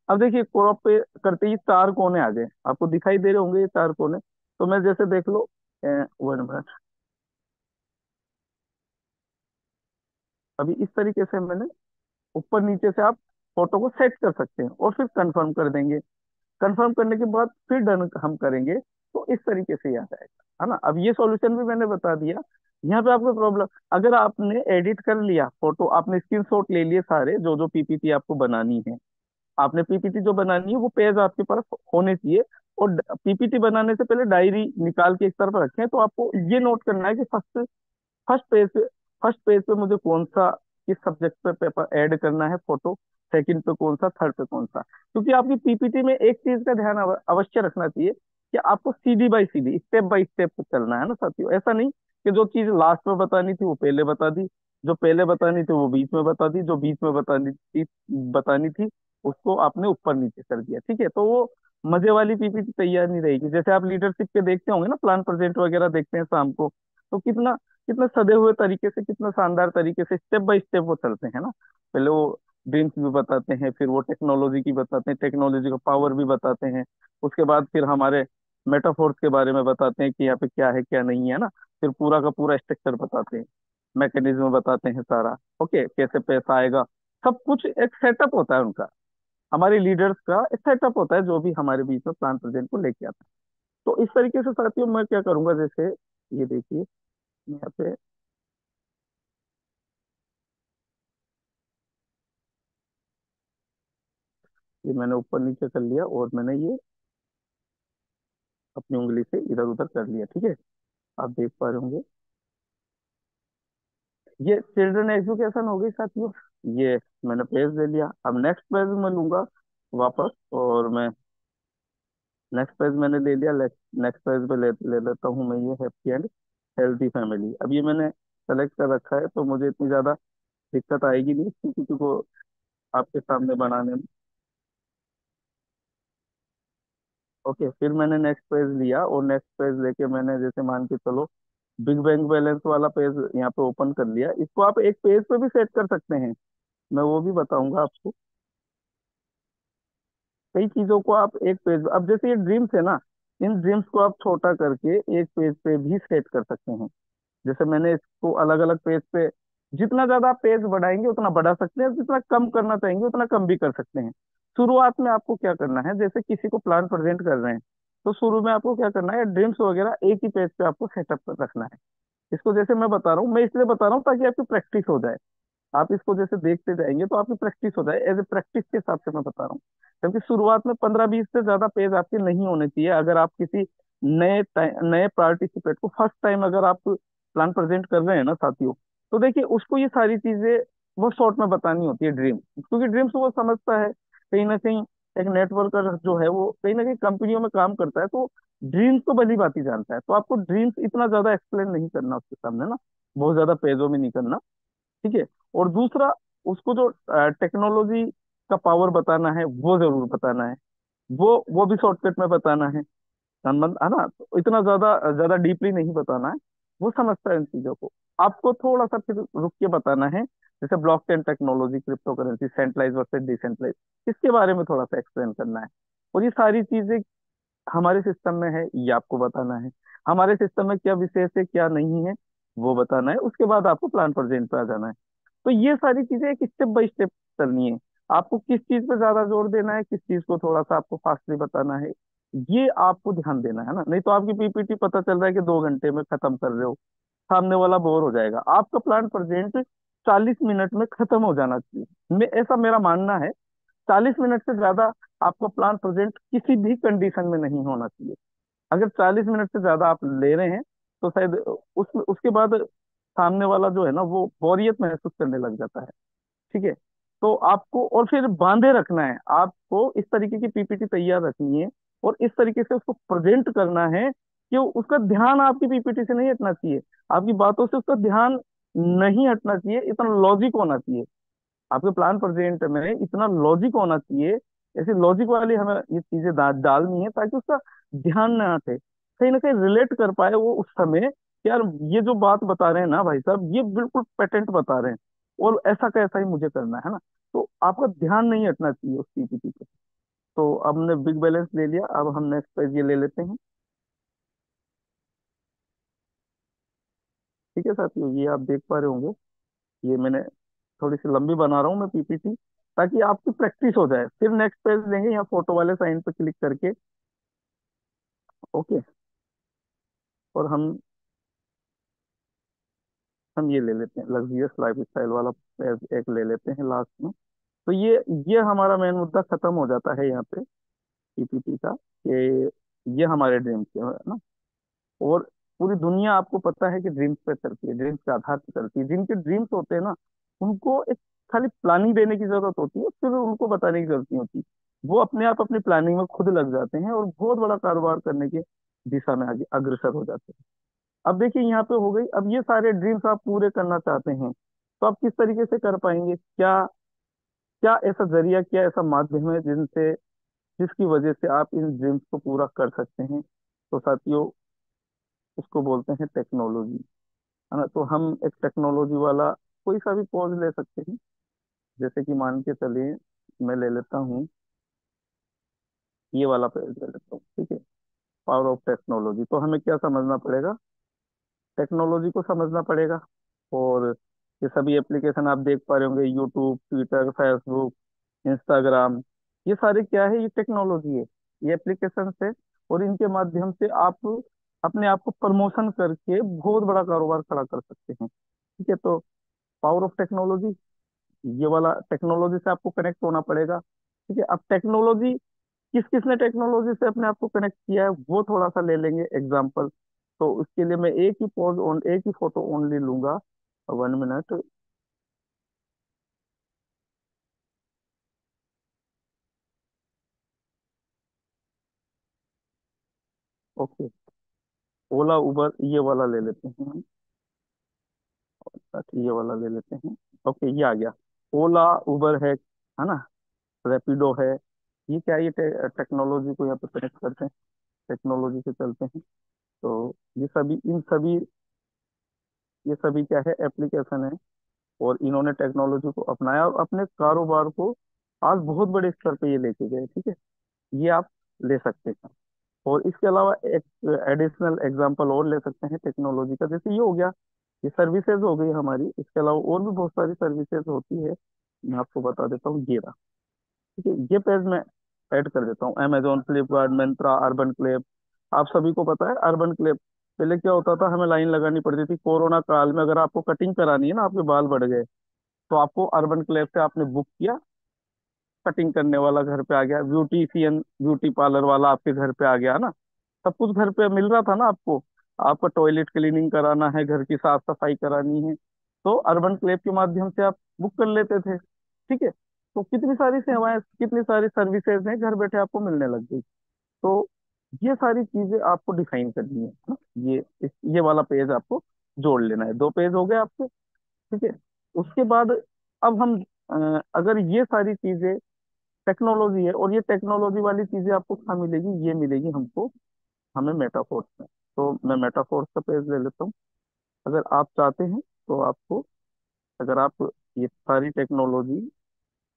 अब देखिए क्रॉप पे करते ही चार कोने आ गए, आपको दिखाई दे रहे होंगे ये चार कोने। तो मैं जैसे देख लो, 1 मिनट, अभी इस तरीके से मैंने ऊपर नीचे से आप फोटो को सेट कर सकते हैं, और फिर कंफर्म कर देंगे। कंफर्म करने के बाद फिर डन हम करेंगे, तो इस तरीके से ही आ जाएगा, है ना। अब ये सॉल्यूशन भी मैंने बता दिया। यहाँ पे आपको प्रॉब्लम, अगर आपने एडिट कर लिया फोटो, आपने स्क्रीनशॉट ले लिए सारे, जो जो पीपीटी आपको बनानी है, आपने पीपीटी जो बनानी है वो पेज आपके पास होने चाहिए। और पीपीटी बनाने से पहले डायरी निकाल के एक तरफ रखें, तो आपको ये नोट करना है कि फर्स्ट फर्स्ट पेज पे फर्स्ट पेज पे मुझे कौन सा, किस सब्जेक्ट पे पेपर ऐड करना है फोटो, सेकंड पे कौन सा, थर्ड पे कौन सा। क्योंकि आपकी पीपीटी में एक चीज का ध्यान अवश्य रखना चाहिए कि आपको CD by CD, step by step चलना है ना साथियों। ऐसा नहीं कि जो चीज लास्ट में बतानी थी वो पहले बता दी, जो पहले बतानी थी वो बीच में बता दी, जो बीच में बतानी थी उसको आपने ऊपर नीचे कर दिया। ठीक है, तो वो मजे वाली पीपीटी तैयार नहीं रहेगी। जैसे आप लीडरशिप के देखते होंगे ना, प्लान प्रेजेंट वगैरह देखते हैं शाम को, तो कितना कितना सदे हुए तरीके से, कितना शानदार तरीके से स्टेप बाय स्टेप वो चलते हैं ना। पहले वो ड्रीम्स भी बताते हैं, फिर वो टेक्नोलॉजी की बताते हैं, टेक्नोलॉजी का पावर भी बताते हैं, उसके बाद फिर हमारे मेटाफोर्स के बारे में बताते हैं कि यहाँ पे क्या है क्या नहीं है ना, फिर पूरा का पूरा स्ट्रक्चर बताते हैं, मैकेनिज्म बताते हैं सारा। ओके, कैसे पैसा आएगा, सब कुछ एक सेटअप होता है उनका, हमारे लीडर्स का एक सेटअप होता है जो भी हमारे बीच में प्लान प्रेजेंट को लेके आता है। तो इस तरीके से साथियों मैं क्या करूंगा, जैसे ये देखिए यहाँ पे, ये मैंने ऊपर नीचे कर लिया, और मैंने ये अपनी उंगली से इधर उधर कर लिया। ठीक है, आप देख पा रहे होंगे, ये चिल्ड्रन एजुकेशन हो गई साथियों। ये मैंने पेज ले लिया। अब नेक्स्ट पेज में लूंगा वापस, और मैं नेक्स्ट पेज मैंने ले लिया। नेक्स्ट पेज पे ले लेता हूँ मैं ये हैप्पी एंड हेल्थी फैमिली। अब ये मैंने सेलेक्ट कर रखा है, तो मुझे इतनी ज़्यादा दिक्कत आएगी नहीं किसी को आपके सामने बनाने में। ओके, फिर मैंने नेक्स्ट पेज लिया, और नेक्स्ट पेज लेके मैंने जैसे मान के चलो बिग बैंक बैलेंस वाला पेज यहाँ पे ओपन कर लिया। इसको आप एक पेज पे भी सेट कर सकते हैं, मैं वो भी बताऊंगा आपको। कई चीजों को आप एक पेज, अब जैसे ये ड्रीम्स है ना, इन ड्रीम्स को आप छोटा करके एक पेज पे भी सेट कर सकते हैं। जैसे मैंने इसको अलग अलग पेज पे, जितना ज्यादा आप पेज बढ़ाएंगे उतना बढ़ा सकते हैं, जितना कम करना चाहेंगे उतना कम भी कर सकते हैं। शुरुआत में आपको क्या करना है, जैसे किसी को प्लान प्रेजेंट कर रहे हैं, तो शुरू में आपको क्या करना है, ड्रीम्स वगैरह एक ही पेज पे आपको सेटअप कर रखना है। इसको जैसे मैं बता रहा हूँ, मैं इसलिए बता रहा हूँ ताकि आपकी प्रैक्टिस हो जाए। आप इसको जैसे देखते जाएंगे तो आपकी प्रैक्टिस हो जाए, एज ए प्रैक्टिस के हिसाब से मैं बता रहा हूँ। क्योंकि शुरुआत में 15-20 से ज्यादा पेज आपके नहीं होने चाहिए, अगर आप किसी नए पार्टिसिपेट को फर्स्ट टाइम अगर आप प्लान प्रेजेंट कर रहे हैं ना साथियों, तो देखिए उसको ये सारी चीजें वो शॉर्ट में बतानी होती है ड्रीम, क्योंकि ड्रीम्स वो समझता है कहीं ना कहीं। एक नेटवर्कर जो है वो कहीं ना कहीं कंपनियों में काम करता है, तो ड्रीम्स तो भली बात ही जानता है। तो आपको ड्रीम्स इतना ज्यादा एक्सप्लेन नहीं करना उसके सामने ना, बहुत ज्यादा पेजों में नहीं करना। ठीक है। और दूसरा, उसको जो टेक्नोलॉजी का पावर बताना है वो जरूर बताना है। वो भी शॉर्टकट में बताना है, संबंध है ना, तो इतना ज्यादा ज्यादा डीपली नहीं बताना है। वो समझता है इन चीजों को। आपको थोड़ा सा फिर रुक के बताना है, जैसे blockchain technology, crypto currency, centralize versus decentralize, इसके बारे में थोड़ा सा एक्सप्लेन करना है। और ये सारी चीजें हमारे सिस्टम में है, ये आपको बताना है। हमारे सिस्टम में क्या विशेष है क्या नहीं है वो बताना है। उसके बाद आपको प्लान प्रेजेंट पे आ जाना है। तो ये सारी चीजें एक स्टेप बाय स्टेप करनी है। आपको किस चीज पे ज्यादा जोर देना है, किस चीज को थोड़ा सा आपको फास्टली बताना है, ये आपको ध्यान देना है ना। नहीं तो आपकी पीपीटी पता चल रहा है कि 2 घंटे में खत्म कर रहे हो, सामने वाला बोर हो जाएगा। आपका प्लान प्रेजेंट 40 मिनट में खत्म हो जाना चाहिए, ऐसा मेरा मानना है। 40 मिनट से ज्यादा आपका प्लान प्रेजेंट किसी भी कंडीशन में नहीं होना चाहिए। अगर 40 मिनट से ज्यादा आप ले रहे हैं, तो शायद उसके बाद सामने वाला जो है ना वो बोरियत महसूस करने लग जाता है। ठीक है। तो आपको और फिर बांधे रखना है, आपको इस तरीके की पीपीटी तैयार रखनी है, और इस तरीके से उसको प्रेजेंट करना है कि उसका ध्यान आपकी पीपीटी से नहीं हटना चाहिए, आपकी बातों से उसका ध्यान नहीं हटना चाहिए, इतना लॉजिक होना चाहिए आपके प्लान प्रेजेंट में, इतना लॉजिक होना चाहिए। ऐसी लॉजिक वाली हमें ये चीजें डालनी है ताकि उसका ध्यान ना हटे, कहीं ना कहीं रिलेट कर पाए वो उस समय कि यार ये जो बात बता रहे हैं ना भाई साहब, ये बिल्कुल पेटेंट बता रहे हैं, और ऐसा कैसा ही मुझे करना है ना। तो आपका ध्यान नहीं हटना चाहिए उस पीपीटी पे। तो अब हमने बिग बैलेंस ले लिया, अब हम नेक्स्ट पेज ये ले लेते हैं। ठीक है साथियों, ये आप देख पा रहे होंगे, ये मैंने थोड़ी सी लंबी बना रहा हूँ मैं पीपीटी, ताकि आपकी प्रैक्टिस हो जाए। फिर नेक्स्ट पेज लेंगे, यहाँ फोटो वाले साइन पे क्लिक करके। ओके। और हम ये ले लेते हैं लग्जरियस लाइफ स्टाइल वाला पेज, एक ले लेते हैं लास्ट में। तो ये हमारा मेन मुद्दा खत्म हो जाता है यहाँ पे पीपीटी का, कि ये हमारे ड्रीम्स है ना। और पूरी दुनिया आपको पता है कि ड्रीम्स पे चलती है, ड्रीम्स के आधार पे चलती है। जिनके ड्रीम्स होते हैं ना, उनको एक खाली प्लानिंग देने की जरूरत होती है, फिर उनको बताने की जरूरत नहीं होती। वो अपने आप अपनी प्लानिंग में खुद लग जाते हैं, और बहुत बड़ा कारोबार करने की दिशा में आगे अग्रसर हो जाते हैं। अब देखिए यहाँ पे हो गई, अब ये सारे ड्रीम्स आप पूरे करना चाहते हैं, तो आप किस तरीके से कर पाएंगे, क्या क्या ऐसा जरिया, क्या ऐसा माध्यम है जिनसे, जिसकी वजह से आप इन ड्रीम्स को पूरा कर सकते हैं। तो साथियों, उसको बोलते हैं टेक्नोलॉजी, है ना। तो हम एक टेक्नोलॉजी वाला कोई सा भी पॉज ले सकते हैं। जैसे कि मान के चलिए, मैं ले लेता हूँ ये वाला पेज ले लेता हूँ। ठीक है। पावर ऑफ टेक्नोलॉजी, तो हमें क्या समझना पड़ेगा, टेक्नोलॉजी को समझना पड़ेगा। और ये सभी एप्लीकेशन आप देख पा रहे होंगे, यूट्यूब, ट्विटर, फेसबुक, इंस्टाग्राम, ये सारे क्या है, ये टेक्नोलॉजी है, ये एप्लीकेशन है। और इनके माध्यम से आप अपने आप को प्रमोशन करके बहुत बड़ा कारोबार खड़ा कर सकते हैं। ठीक है। तो पावर ऑफ टेक्नोलॉजी, ये वाला टेक्नोलॉजी से आपको कनेक्ट होना पड़ेगा। ठीक है। अब टेक्नोलॉजी, किस किसने टेक्नोलॉजी से अपने आप को कनेक्ट किया है वो थोड़ा सा ले लेंगे एग्जाम्पल। तो उसके लिए मैं एक ही पोज ऑन, एक ही फोटो ओनली लूंगा। 1 मिनट। ओके, ओला उबर ये वाला ले लेते हैं हम। अच्छा, ये वाला ले लेते हैं। ओके, ये आ गया। ओला उबर है ना, रैपिडो है। ये क्या है, ये टेक्नोलॉजी को यहाँ पे कनेक्ट करते हैं, टेक्नोलॉजी से चलते हैं। तो ये सभी क्या है, एप्लीकेशन है। और इन्होंने टेक्नोलॉजी को अपनाया और अपने कारोबार को आज बहुत बड़े स्तर पे ये लेके गए। ठीक है, ये आप ले सकते हैं। और इसके अलावा एक एडिशनल एग्जांपल और ले सकते हैं टेक्नोलॉजी का, जैसे ये हो गया, ये सर्विसेज हो गई हमारी। इसके अलावा और भी बहुत सारी सर्विसेज होती है, मैं आपको बता देता हूँ। ये रहा, ठीक है, ये पेज मैं ऐड कर देता हूँ। Amazon, Flipkart, Myntra, urban clap. आप सभी को पता है अर्बन क्लेप। पहले क्या होता था, हमें लाइन लगानी पड़ती थी कोरोना काल में। अगर आपको कटिंग करानी है ना, आपके बाल बढ़ गए, तो आपको अर्बन क्लेप से आपने बुक किया, कटिंग करने वाला घर पे आ गया, ब्यूटीशियन ब्यूटी पार्लर वाला आपके घर पे आ गया ना। सब कुछ घर पे मिल रहा था ना आपको। आपका टॉयलेट क्लीनिंग कराना है, घर की साफ सफाई करानी है, तो अर्बन क्लेब के माध्यम से आप बुक कर लेते थे। ठीक है, तो कितनी सारी सेवाएं, कितनी सारी सर्विसेज हैं घर बैठे आपको मिलने लग गई। तो ये सारी चीजें आपको डिफाइन करनी है ना। ये वाला पेज आपको जोड़ लेना है। 2 पेज हो गए आपके। ठीक है, उसके बाद अब हम अगर ये सारी चीजें टेक्नोलॉजी है, और ये टेक्नोलॉजी वाली चीजें आपको कहाँ मिलेगी, ये मिलेगी हमको, हमें मेटाफोर्स में। तो मैं मेटाफोर्स का पेज ले लेता हूँ। अगर आप चाहते हैं तो आपको, अगर आप ये सारी टेक्नोलॉजी,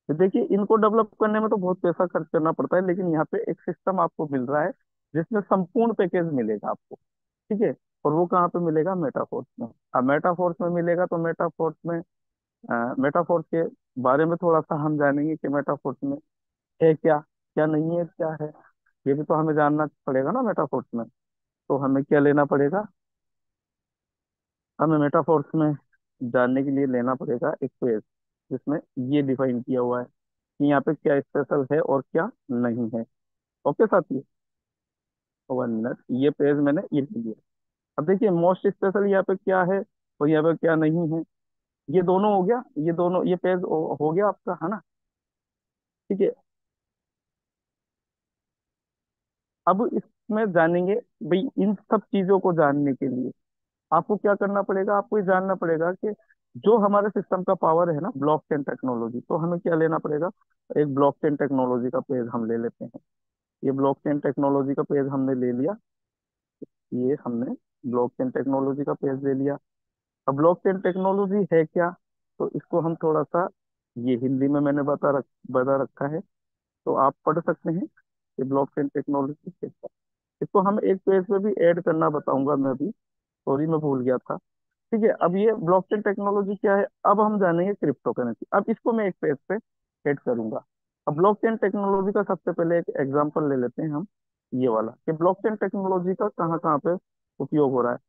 देखिए इनको डेवलप करने में तो बहुत पैसा खर्च करना पड़ता है, लेकिन यहाँ पे एक सिस्टम आपको मिल रहा है जिसमें संपूर्ण पैकेज मिलेगा आपको। ठीक है, और वो कहाँ पे मिलेगा, मेटाफोर्स में। अब मेटाफोर्स में मिलेगा तो मेटाफोर्स के बारे में थोड़ा सा हम जानेंगे कि मेटाफोर्स में है क्या, क्या नहीं है, क्या है। ये भी तो हमें जानना पड़ेगा ना मेटाफोर्स में। तो हमें क्या लेना पड़ेगा, हमें मेटाफोर्स में जानने के लिए लेना पड़ेगा एक पेज जिसमें ये डिफाइन किया हुआ है कि यहाँ पे क्या स्पेशल है और क्या नहीं है। ओके साथियों, 1 मिनट, ये पेज मैंने ये ले लिया। अब देखिए मोस्ट स्पेशल यहाँ पे क्या है और यहाँ पे क्या नहीं है। ये दोनों हो गया, ये दोनों, ये पेज हो गया आपका, है ना। ठीक है, अब इसमें जानेंगे भाई, इन सब चीजों को जानने के लिए आपको क्या करना पड़ेगा, आपको ये जानना पड़ेगा कि जो हमारे सिस्टम का पावर है ना, ब्लॉकचेन टेक्नोलॉजी, तो हमें क्या लेना पड़ेगा। एक ब्लॉकचेन टेक्नोलॉजी का पेज हम ले लेते हैं। ये ब्लॉकचेन टेक्नोलॉजी का पेज हमने ले लिया। ये हमने ब्लॉकचेन टेक्नोलॉजी का पेज ले लिया। अब ब्लॉकचेन टेक्नोलॉजी है क्या, तो इसको हम थोड़ा सा, ये हिंदी में मैंने बता रखा है, तो आप पढ़ सकते हैं कि ब्लॉकचेन टेक्नोलॉजी है क्या। इसको हम एक पेज पे भी ऐड करना बताऊंगा मैं भी, सॉरी मैं भूल गया था। ठीक है, अब ये ब्लॉकचेन टेक्नोलॉजी क्या है, अब हम जानेंगे क्रिप्टो करेंसी। अब इसको मैं एक पेज पे ऐड करूंगा। अब ब्लॉकचेन टेक्नोलॉजी का सबसे पहले एक एग्जांपल ले लेते हैं हम, ये वाला, कि ब्लॉकचेन टेक्नोलॉजी का कहाँ कहाँ पे उपयोग हो रहा है।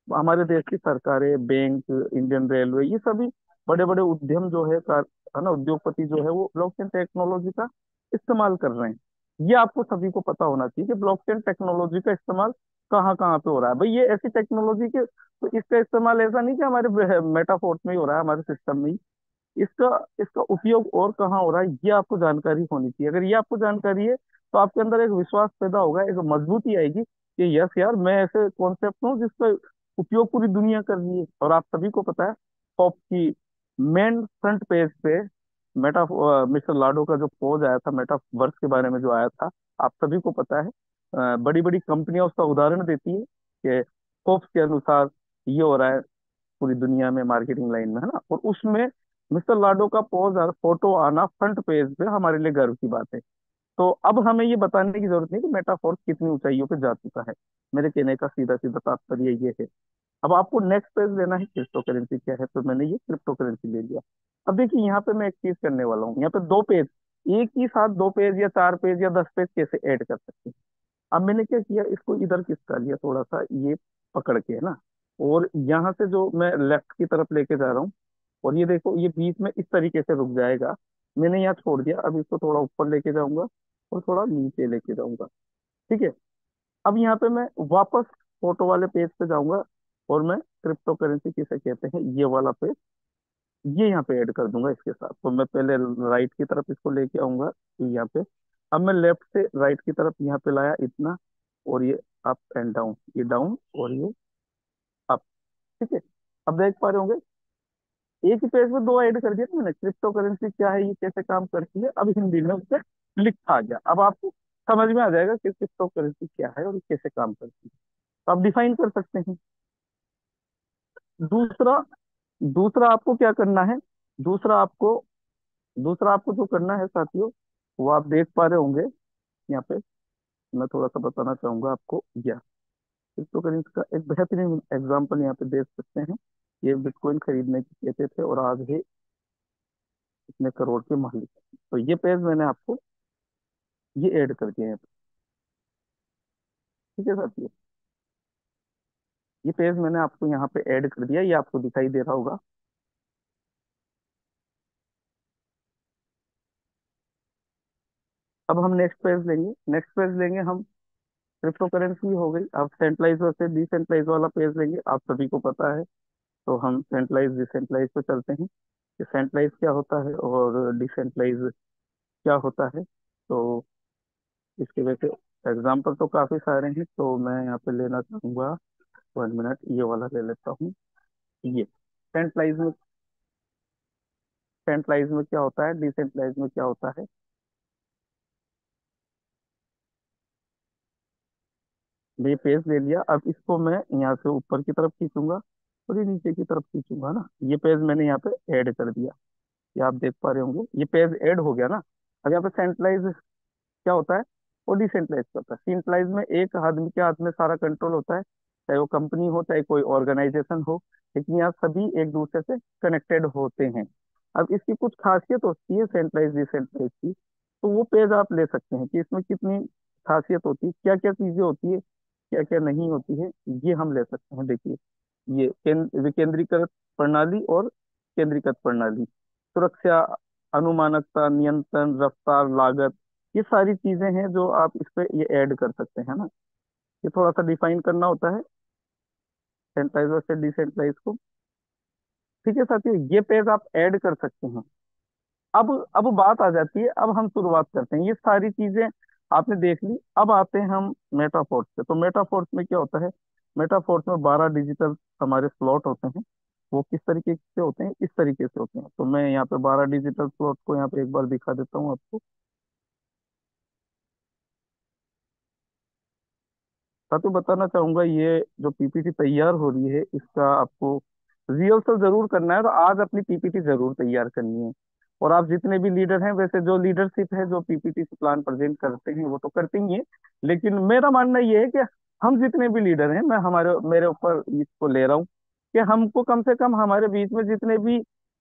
हमारे देश की सरकारें, बैंक, इंडियन रेलवे, ये सभी बड़े बड़े उद्यम जो है ना, उद्योगपति जो है, वो ब्लॉकचेन टेक्नोलॉजी का इस्तेमाल कर रहे हैं। ये आपको सभी को पता होना चाहिए कि ब्लॉकचेन टेक्नोलॉजी का इस्तेमाल कहाँ कहाँ पे हो रहा है। भाई ये ऐसी टेक्नोलॉजी के, तो इसका इस्तेमाल ऐसा नहीं कि हमारे मेटाफोर्स में ही हो रहा है, हमारे सिस्टम में ही। इसका इसका उपयोग और कहाँ हो रहा है, ये आपको जानकारी होनी चाहिए। अगर ये आपको जानकारी है, तो आपके अंदर एक विश्वास पैदा होगा, एक मजबूती आएगी कि यस यार, मैं ऐसे कॉन्सेप्ट हूँ जिसका उपयोग पूरी दुनिया कर रही है। और आप सभी को पता है, पॉप की मेन फ्रंट पेज पे मेटा मिस्टर लाडो का जो पोज आया था मेटावर्स के बारे में जो आया था, आप सभी को पता है, बड़ी बड़ी कंपनियां उसका उदाहरण देती है कि फोर्ब्स के अनुसार ये हो रहा है पूरी दुनिया में मार्केटिंग लाइन में, है ना। और उसमें मिस्टर लाडो का पोज और फोटो आना फ्रंट पेज पे हमारे लिए गर्व की बात है। तो अब हमें ये बताने की जरूरत नहीं कि मेटाफोर्स कितनी ऊंचाइयों पे जा चुका है। मेरे कहने का सीधा सीधा तात्पर्य ये है। अब आपको नेक्स्ट पेज लेना है, क्रिप्टो करेंसी क्या है, तो मैंने ये क्रिप्टो करेंसी ले लिया। अब देखिए यहाँ पे मैं एक चीज करने वाला हूँ, यहाँ पे 2 पेज, एक ही साथ 2 पेज या 4 पेज या 10 पेज कैसे ऐड कर सकते हैं। अब मैंने क्या किया, इसको इधर खिसका लिया थोड़ा सा, ये पकड़ के, है ना। और यहाँ से जो मैं लेफ्ट की तरफ लेके जा रहा हूँ, और ये देखो ये बीच में इस तरीके से रुक जाएगा। मैंने यहाँ छोड़ दिया, अब इसको थोड़ा ऊपर लेके जाऊंगा और थोड़ा नीचे लेके जाऊंगा। ठीक है, अब यहाँ पे मैं वापस फोटो वाले पेज पे जाऊंगा, और मैं क्रिप्टो करेंसी किसे कहते हैं, ये वाला पेज, ये यहाँ पे ऐड कर दूंगा इसके साथ। तो मैं पहले राइट की तरफ इसको लेके आऊंगा यहाँ पे। अब मैं लेफ्ट से राइट की तरफ यहाँ पे लाया इतना, और ये अप एंड डाउन, ये डाउन और ये अप। ठीक है, अब देख पा रहे होंगे एक ही पेज में दो ऐड कर दिया था मैंने, क्रिप्टो करेंसी क्या है, ये कैसे काम करती है, अब हिंदी में उससे लिखा आ गया। अब आपको समझ में आ जाएगा कि क्रिप्टो करेंसी क्या है और ये कैसे काम करती है, तो आप डिफाइन कर सकते हैं। दूसरा, दूसरा आपको क्या करना है, दूसरा आपको दूसरा आपको जो करना है साथियों, वो आप देख पा रहे होंगे यहाँ पे। मैं थोड़ा सा बताना चाहूंगा आपको, या क्रिप्टो करेंसी का एक बेहतरीन एग्जांपल यहाँ पे देख सकते हैं। ये बिटकॉइन खरीदने की कहते थे और आज ये इतने करोड़ के मालिक हैं। तो ये पेज मैंने आपको ये ऐड कर दिए हैं। ठीक है साथियों, ये पेज मैंने आपको यहाँ पे ऐड कर दिया, ये आपको दिखाई दे रहा होगा। अब हम नेक्स्ट पेज लेंगे, नेक्स्ट पेज लेंगे हम, क्रिप्टो करेंसी हो गई। अब सेंट्रलाइज से डिसेंट्रलाइज वाला पेज लेंगे, आप सभी को पता है। तो हम सेंट्रलाइज डिसेंट्रलाइज पे चलते हैं कि सेंट्रलाइज क्या होता है और डिसेंट्रलाइज क्या होता है। तो इसके वैसे एग्जाम्पल तो काफी सारे हैं, तो मैं यहाँ पे लेना चाहूंगा, 1 मिनट, ये वाला ले लेता हूँ। ये सेंट्रलाइज में, सेंट्रलाइज में क्या होता है, डिसेंट्रलाइज में क्या होता है। ये पेज ले लिया, अब इसको मैं यहाँ से ऊपर की तरफ खींचूंगा और ये नीचे की तरफ खींचूंगा ना, ये पेज मैंने यहाँ पे ऐड कर दिया। ये आप देख पा रहे होंगे, ये पेज ऐड हो गया ना। अब यहाँ पे सेंट्रलाइज क्या होता है और डिसेंट्रलाइज क्या होता है। सेंट्रलाइज में एक आदमी के हाथ में सारा कंट्रोल होता है, चाहे वो कंपनी हो चाहे कोई ऑर्गेनाइजेशन हो, लेकिन यहाँ सभी एक दूसरे से कनेक्टेड होते हैं। अब इसकी कुछ खासियत होती है सेंट्रलाइज डिसेंट्रलाइज की, तो वो पेज आप ले सकते हैं कि इसमें कितनी खासियत होती है, क्या क्या चीजें होती है, क्या क्या नहीं होती है, ये हम ले सकते हैं। देखिए, ये विकेंद्रीकृत प्रणाली और केंद्रीकृत प्रणाली, सुरक्षा, अनुमानकता, नियंत्रण, रफ्तार, लागत, ये सारी चीजें हैं जो आप इस पे ये ऐड कर सकते हैं ना। ये थोड़ा सा डिफाइन करना होता है सेंट्रलाइज से डिसेंट्रलाइज को। ठीक है साथियों, ये पेज आप ऐड कर सकते हैं। अब बात आ जाती है, अब हम शुरुआत करते हैं, ये सारी चीजें आपने देख ली। अब आते हैं हम मेटाफोर्स पे। तो मेटाफोर्स में क्या होता है, मेटाफोर्स में 12 डिजिटल हमारे स्लॉट होते हैं। वो किस तरीके से होते हैं, इस तरीके से होते हैं। तो मैं यहाँ पे 12 डिजिटल स्लॉट को यहाँ पे एक बार दिखा देता हूँ आपको। साथियों बताना चाहूंगा, ये जो पीपीटी तैयार हो रही है इसका आपको रिहर्सल जरूर करना है। तो आज अपनी पीपीटी जरूर तैयार करनी है। और आप जितने भी लीडर हैं, वैसे जो लीडरशिप है जो पीपीटी से प्लान प्रेजेंट करते हैं वो तो करते ही हैं, लेकिन मेरा मानना ये है कि हम जितने भी लीडर हैं, मैं हमारे मेरे ऊपर इसको ले रहा हूँ कि हमको कम से कम हमारे बीच में जितने भी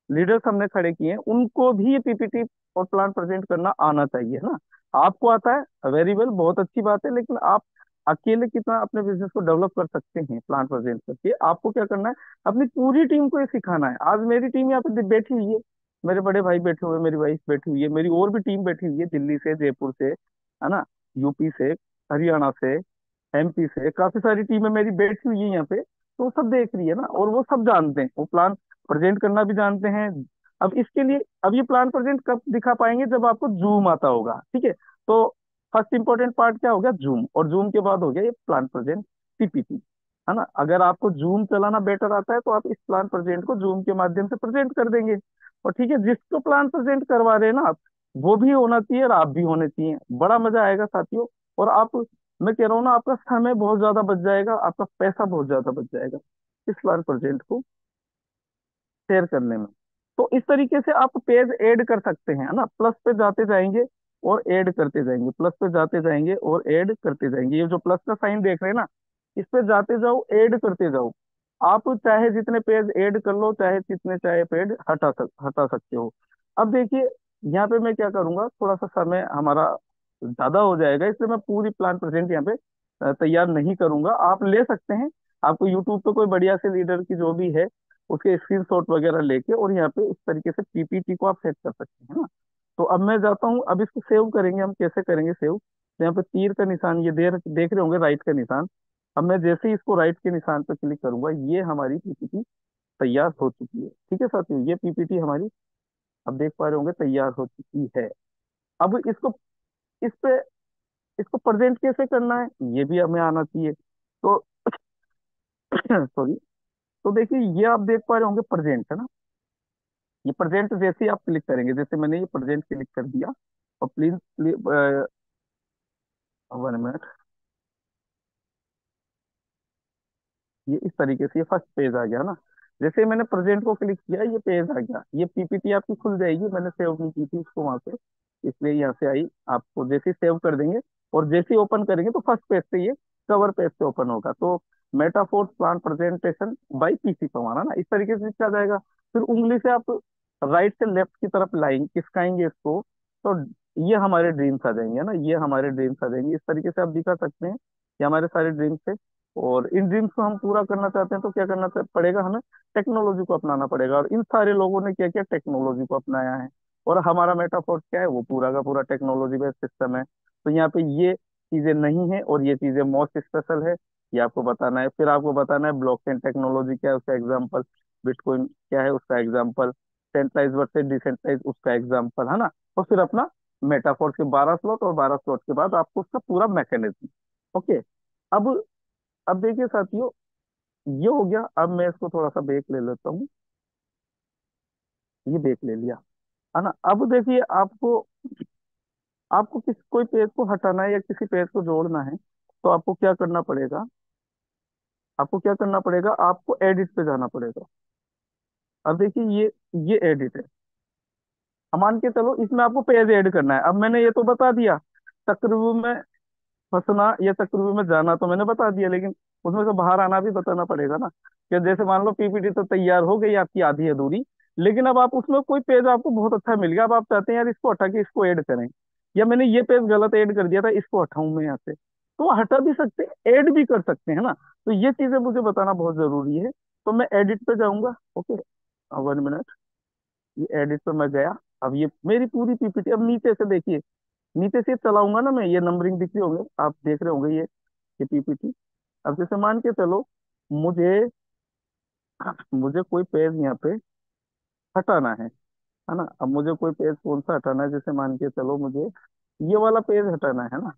लीडर्स हमने खड़े किए हैं उनको भी ये पीपीटी और प्लान प्रेजेंट करना आना चाहिए ना। आपको आता है, वेरी वेल, बहुत अच्छी बात है, लेकिन आप अकेले कितना अपने बिजनेस को डेवलप कर सकते हैं प्लान प्रेजेंट करके। आपको क्या करना है, अपनी पूरी टीम को ये सिखाना है। आज मेरी टीम यहाँ पे बैठी हुई है, मेरे बड़े भाई बैठे हुए, मेरी वाइफ बैठी हुई है, मेरी और भी टीम बैठी हुई है, दिल्ली से, जयपुर से, है ना, यूपी से, हरियाणा से, एमपी से, काफी सारी टीमें मेरी बैठी हुई है यहाँ पे। तो वो सब देख रही है ना, और वो सब जानते हैं, वो प्लान प्रेजेंट करना भी जानते हैं। अब इसके लिए, अब ये प्लान प्रेजेंट कब दिखा पाएंगे, जब आपको जूम आता होगा। ठीक है, तो फर्स्ट इंपॉर्टेंट पार्ट क्या हो गया, जूम, और जूम के बाद हो गया ये प्लान प्रेजेंट पीपीटी, है ना। अगर आपको जूम चलाना बेटर आता है तो आप इस प्लान प्रेजेंट को जूम के माध्यम से प्रेजेंट कर देंगे। और ठीक है, जिसको प्लान प्रेजेंट करवा रहे हैं ना आप, वो भी होना चाहिए और आप भी होने चाहिए, बड़ा मजा आएगा साथियों। और आप, मैं कह रहा हूँ ना, आपका समय बहुत ज्यादा बच जाएगा, आपका पैसा बहुत ज्यादा बच जाएगा इस प्लान प्रेजेंट को शेयर करने में। तो इस तरीके से आप पेज ऐड कर सकते हैं, है ना। प्लस पे जाते जाएंगे और ऐड करते जाएंगे, प्लस पे जाते जाएंगे और ऐड करते जाएंगे। ये जो प्लस का साइन देख रहे हैं ना, इस पे जाते जाओ, ऐड करते जाओ। आप चाहे जितने पेज ऐड कर लो, चाहे जितने चाहे पेज हटा सकते हो। अब देखिए, यहाँ पे मैं क्या करूंगा, थोड़ा सा समय हमारा ज्यादा हो जाएगा, इसलिए मैं पूरी प्लान प्रेजेंट यहाँ पे तैयार नहीं करूंगा। आप ले सकते हैं, आपको यूट्यूब पे कोई बढ़िया से लीडर की जो भी है उसके स्क्रीनशॉट वगैरह लेके, और यहाँ पे इस तरीके से पीपीटी को आप सेट कर सकते हैं ना। तो अब मैं जाता हूँ, अब इसको सेव करेंगे, हम कैसे करेंगे सेव। तो यहाँ पे तीर का निशान ये देख रहे होंगे, राइट का निशान। अब मैं जैसे ही इसको राइट के निशान पर क्लिक करूंगा, ये हमारी पीपीटी तैयार हो चुकी है। ठीक है साथियों, ये पीपीटी हमारी, अब देख पा रहे होंगे, तैयार हो चुकी है। अब इसको, इस पे इसको प्रेजेंट कैसे करना है ये भी हमें आना चाहिए। तो सॉरी। तो देखिए ये आप देख पा रहे होंगे प्रेजेंट है ना। ये प्रेजेंट जैसे ही आप क्लिक करेंगे, जैसे मैंने ये प्रेजेंट क्लिक कर दिया, और प्लीज 1 मिनट, ये इस तरीके से ये फर्स्ट पेज आ गया ना। जैसे ही मैंने प्रेजेंट को क्लिक किया ये पेज आ गया, ये पीपीटी आपकी खुल जाएगी, मैंने सेव नहीं की थी इसको वहां से, इसलिए यहाँ से आई। आपको जैसे ही सेव कर देंगे और जैसे ही ओपन करेंगे तो फर्स्ट पेज से ये कवर पेज से ओपन होगा। तो Metaforce plan presentation by PC Pawana ना, इस तरीके से दिखा जाएगा। फिर उंगली से आप राइट से लेफ्ट की तरफ लाएंगे, खिसकाएंगे इसको, तो ये हमारे ड्रीम्स आ जाएंगे ना, ये हमारे ड्रीम्स आ जाएंगे। इस तरीके से आप दिखा सकते हैं ये हमारे सारे ड्रीम्स है। और इन ड्रीम्स को हम पूरा करना चाहते हैं तो क्या करना पड़ेगा हमें, टेक्नोलॉजी को अपनाना पड़ेगा। और इन सारे लोगों ने क्या किया, टेक्नोलॉजी को अपनाया है। और हमारा मेटाफोर क्या है, वो पूरा का पूरा टेक्नोलॉजी बेस्ड सिस्टम है। तो यहाँ पे ये चीजें नहीं है और ये चीजें मोस्ट स्पेशल है, ये आपको बताना है। फिर आपको बताना है ब्लॉकचेन टेक्नोलॉजी क्या है, उसका एग्जाम्पल, बिटकॉइन क्या है उसका एग्जाम्पल, सेंट्रलाइज वर्सेस डिसेंट्रलाइज उसका एग्जाम्पल, है ना। और फिर अपना मेटाफोर के 12 स्लॉट, और 12 स्लॉट के बाद आपको उसका पूरा मैकेनिज्म। ओके। अब अब देखिए साथियों, ये हो गया। अब मैं इसको थोड़ा सा ब्रेक ले लेता हूँ, ये ब्रेक ले लिया, है ना। अब देखिए आपको, आपको किस कोई पेज को हटाना है या किसी पेज को जोड़ना है, तो आपको क्या करना पड़ेगा, आपको क्या करना पड़ेगा, आपको एडिट पे जाना पड़ेगा। अब देखिए ये एडिट है। अब मान के चलो इसमें आपको पेज ऐड करना है। अब मैंने ये तो बता दिया, चक्रव्यूह में फंसना या चक्रव्यूह में जाना तो मैंने बता दिया, लेकिन उसमें से बाहर आना भी बताना पड़ेगा ना। कि जैसे मान लो पीपीटी तो तैयार हो गई आपकी आधी अधूरी, लेकिन अब आप उसमें कोई पेज आपको बहुत अच्छा मिल गया, अब आप चाहते हैं यार इसको हटा के इसको ऐड करें, या मैंने ये पेज गलत ऐड कर दिया था इसको हटाऊं मैं यहाँ से, तो हटा भी सकते हैं ऐड भी कर सकते हैं ना। तो ये चीजें मुझे बताना बहुत जरूरी है। तो मैं एडिट पे जाऊंगा। ओके, 1 मिनट, ये एडिट पे मैं गया। अब ये मेरी पूरी पीपीटी, अब नीचे से देखिए, नीचे से चलाऊंगा ना मैं, ये नंबरिंग दिख रही होंगे, आप देख रहे होंगे ये पीपीटी। अब जैसे मान के चलो मुझे मुझे कोई पेज यहाँ पे हटाना है ना। अब मुझे कोई पेज कौन सा हटाना है, जैसे मान के चलो मुझे ये वाला पेज हटाना है ना,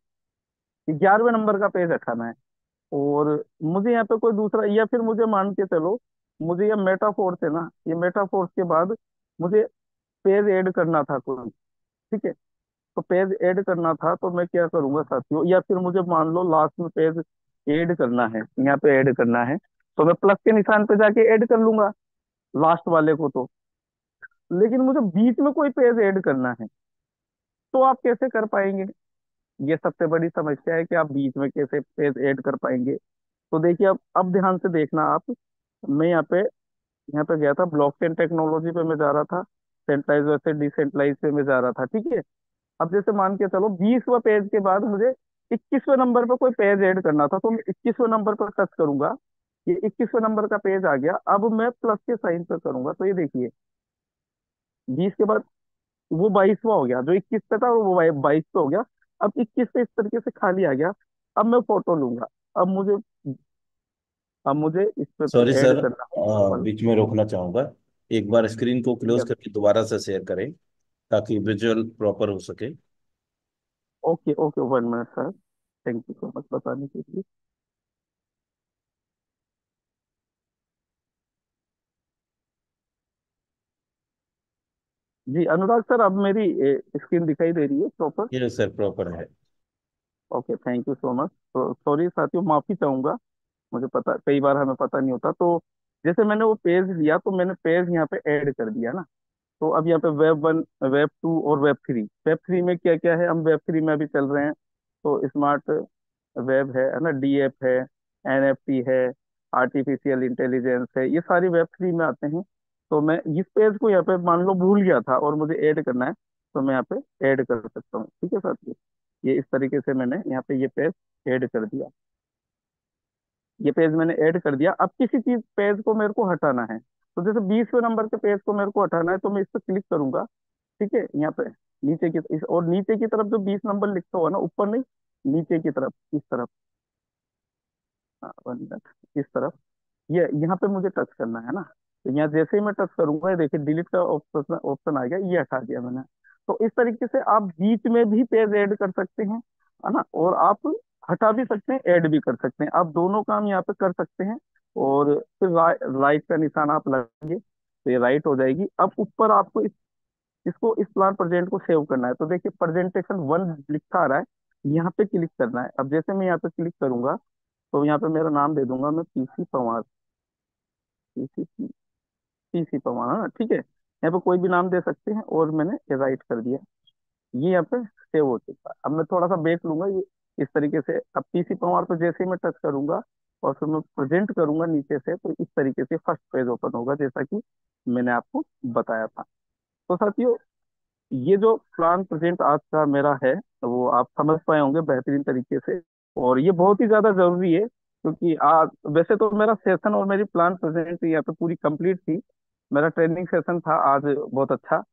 11वें नंबर का पेज हटाना है। और मुझे यहाँ पे कोई दूसरा, या फिर मुझे मान के चलो मुझे ये मेटाफोर थे ना, ये मेटाफोर्स के बाद मुझे पेज ऐड करना था कोई, ठीक है। तो पेज ऐड करना था तो मैं क्या करूंगा साथियों, या फिर मुझे मान लो लास्ट में पेज ऐड करना है, यहाँ पे ऐड करना है, तो मैं प्लस के निशान पे जाके ऐड कर लूंगा लास्ट वाले को तो। लेकिन मुझे बीच में कोई पेज ऐड करना है, तो आप कैसे कर पाएंगे, ये सबसे बड़ी समस्या है कि आप बीच में कैसे पेज ऐड कर पाएंगे। तो देखिए अब ध्यान से देखना आप। मैं यहाँ पे गया था, ब्लॉकचेन टेक्नोलॉजी पे मैं जा रहा था, सेंट्रलाइज वर्सेस डिसेंट्रलाइज पे मैं जा रहा था, ठीक है। अब जैसे मान के चलो 20वें पेज के बाद मुझे 21वें नंबर पर कोई पेज ऐड करना था, तो मैं 21वें नंबर पर टच करूंगा, ये 21वें नंबर का पेज आ गया। अब मैं प्लस के साइन पर करूंगा तो ये देखिए 20 के बाद वो 22वां हो गया, जो 21 पे था वो 22 पे हो गया। अब 21 पे इस तरीके से खाली आ गया। अब मैं फोटो लूंगा, अब मुझे अब मुझे इस पे सॉरी फिर ऐड सर, करना है। बीच में रोकना चाहूंगा। एक बार स्क्रीन को क्लोज यस। करके दोबारा से शेयर करें ताकि विजुअल प्रॉपर हो सके। Okay okay, 1 minute sir, thank you so much बताने के लिए। जी अनुराग सर, अब मेरी स्क्रीन दिखाई दे रही है प्रॉपर। ये सर प्रॉपर है। Okay, thank you so much. तो सॉरी साथियों, माफी चाहूंगा, मुझे पता, कई बार हमें पता नहीं होता। तो जैसे मैंने वो पेज लिया तो मैंने पेज यहाँ पे ऐड कर दिया ना। तो अब यहाँ पे वेब 1, वेब 2 और वेब 3 में क्या क्या है, हम वेब 3 में अभी चल रहे हैं। तो स्मार्ट वेब है ना, डीएफ है, एनएफटी है, आर्टिफिशियल इंटेलिजेंस है, ये सारी वेब 3 में आते हैं। तो मैं इस पेज को यहाँ पे मान लो भूल गया था और मुझे ऐड करना है, तो मैं यहाँ पे ऐड कर सकता हूँ, ठीक है साथियों। ये इस तरीके से मैंने यहाँ पे ये पेज ऐड कर दिया, ये पेज मैंने ऐड कर दिया। अब किसी चीज पेज को मेरे को हटाना है, तो जैसे 20वें नंबर के पेज को मेरे को हटाना है, तो मैं इस पर क्लिक करूंगा, ठीक है। यहाँ पे नीचे की और नीचे की तरफ जो 20 नंबर लिखा हुआ ना, ऊपर नहीं, नीचे की तरफ, इस तरफ, हाँ, 1 मिनट, इस तरफ, ये यहाँ पे मुझे टच करना है ना। तो यहाँ जैसे ही मैं टच करूंगा, ये देखिए डिलीट का ऑप्शन ऑप्शन आ गया, ये हटा दिया मैंने। तो इस तरीके से आप बीच में भी पेज ऐड कर सकते हैं, है ना। और आप हटा भी सकते हैं, ऐड भी कर सकते हैं, आप दोनों काम यहाँ पे कर सकते हैं। और फिर राइट का निशान आप लगाएंगे तो ये राइट हो जाएगी। अब ऊपर आपको इसको इस प्लान प्रेजेंट को सेव करना है, तो देखिए प्रेजेंटेशन 1 लिखा आ रहा है, यहाँ पे क्लिक करना है। अब जैसे मैं यहाँ पे क्लिक करूंगा तो यहाँ पे मेरा नाम दे दूंगा मैं, PC Panwar, PC PC Panwar, है ना, ठीक है। यहाँ पे कोई भी नाम दे सकते हैं और मैंने राइट कर दिया, ये यहाँ पे सेव हो चुका है। अब मैं थोड़ा सा बैक लूंगा, ये इस तरीके से, अब पीसी पंवार पे जैसे ही मैं टच करूंगा और फिर मैं प्रेजेंट करूंगा नीचे से, तो इस तरीके से फर्स्ट पेज ओपन होगा, जैसा कि मैंने आपको बताया था। तो साथियों, ये जो प्लान प्रेजेंट आज का मेरा है वो आप समझ पाए होंगे बेहतरीन तरीके से। और ये बहुत ही ज्यादा जरूरी है, क्योंकि आज वैसे तो मेरा सेशन और मेरी प्लान प्रेजेंट यहाँ पे पूरी कंप्लीट थी। मेरा ट्रेनिंग सेशन था आज बहुत अच्छा।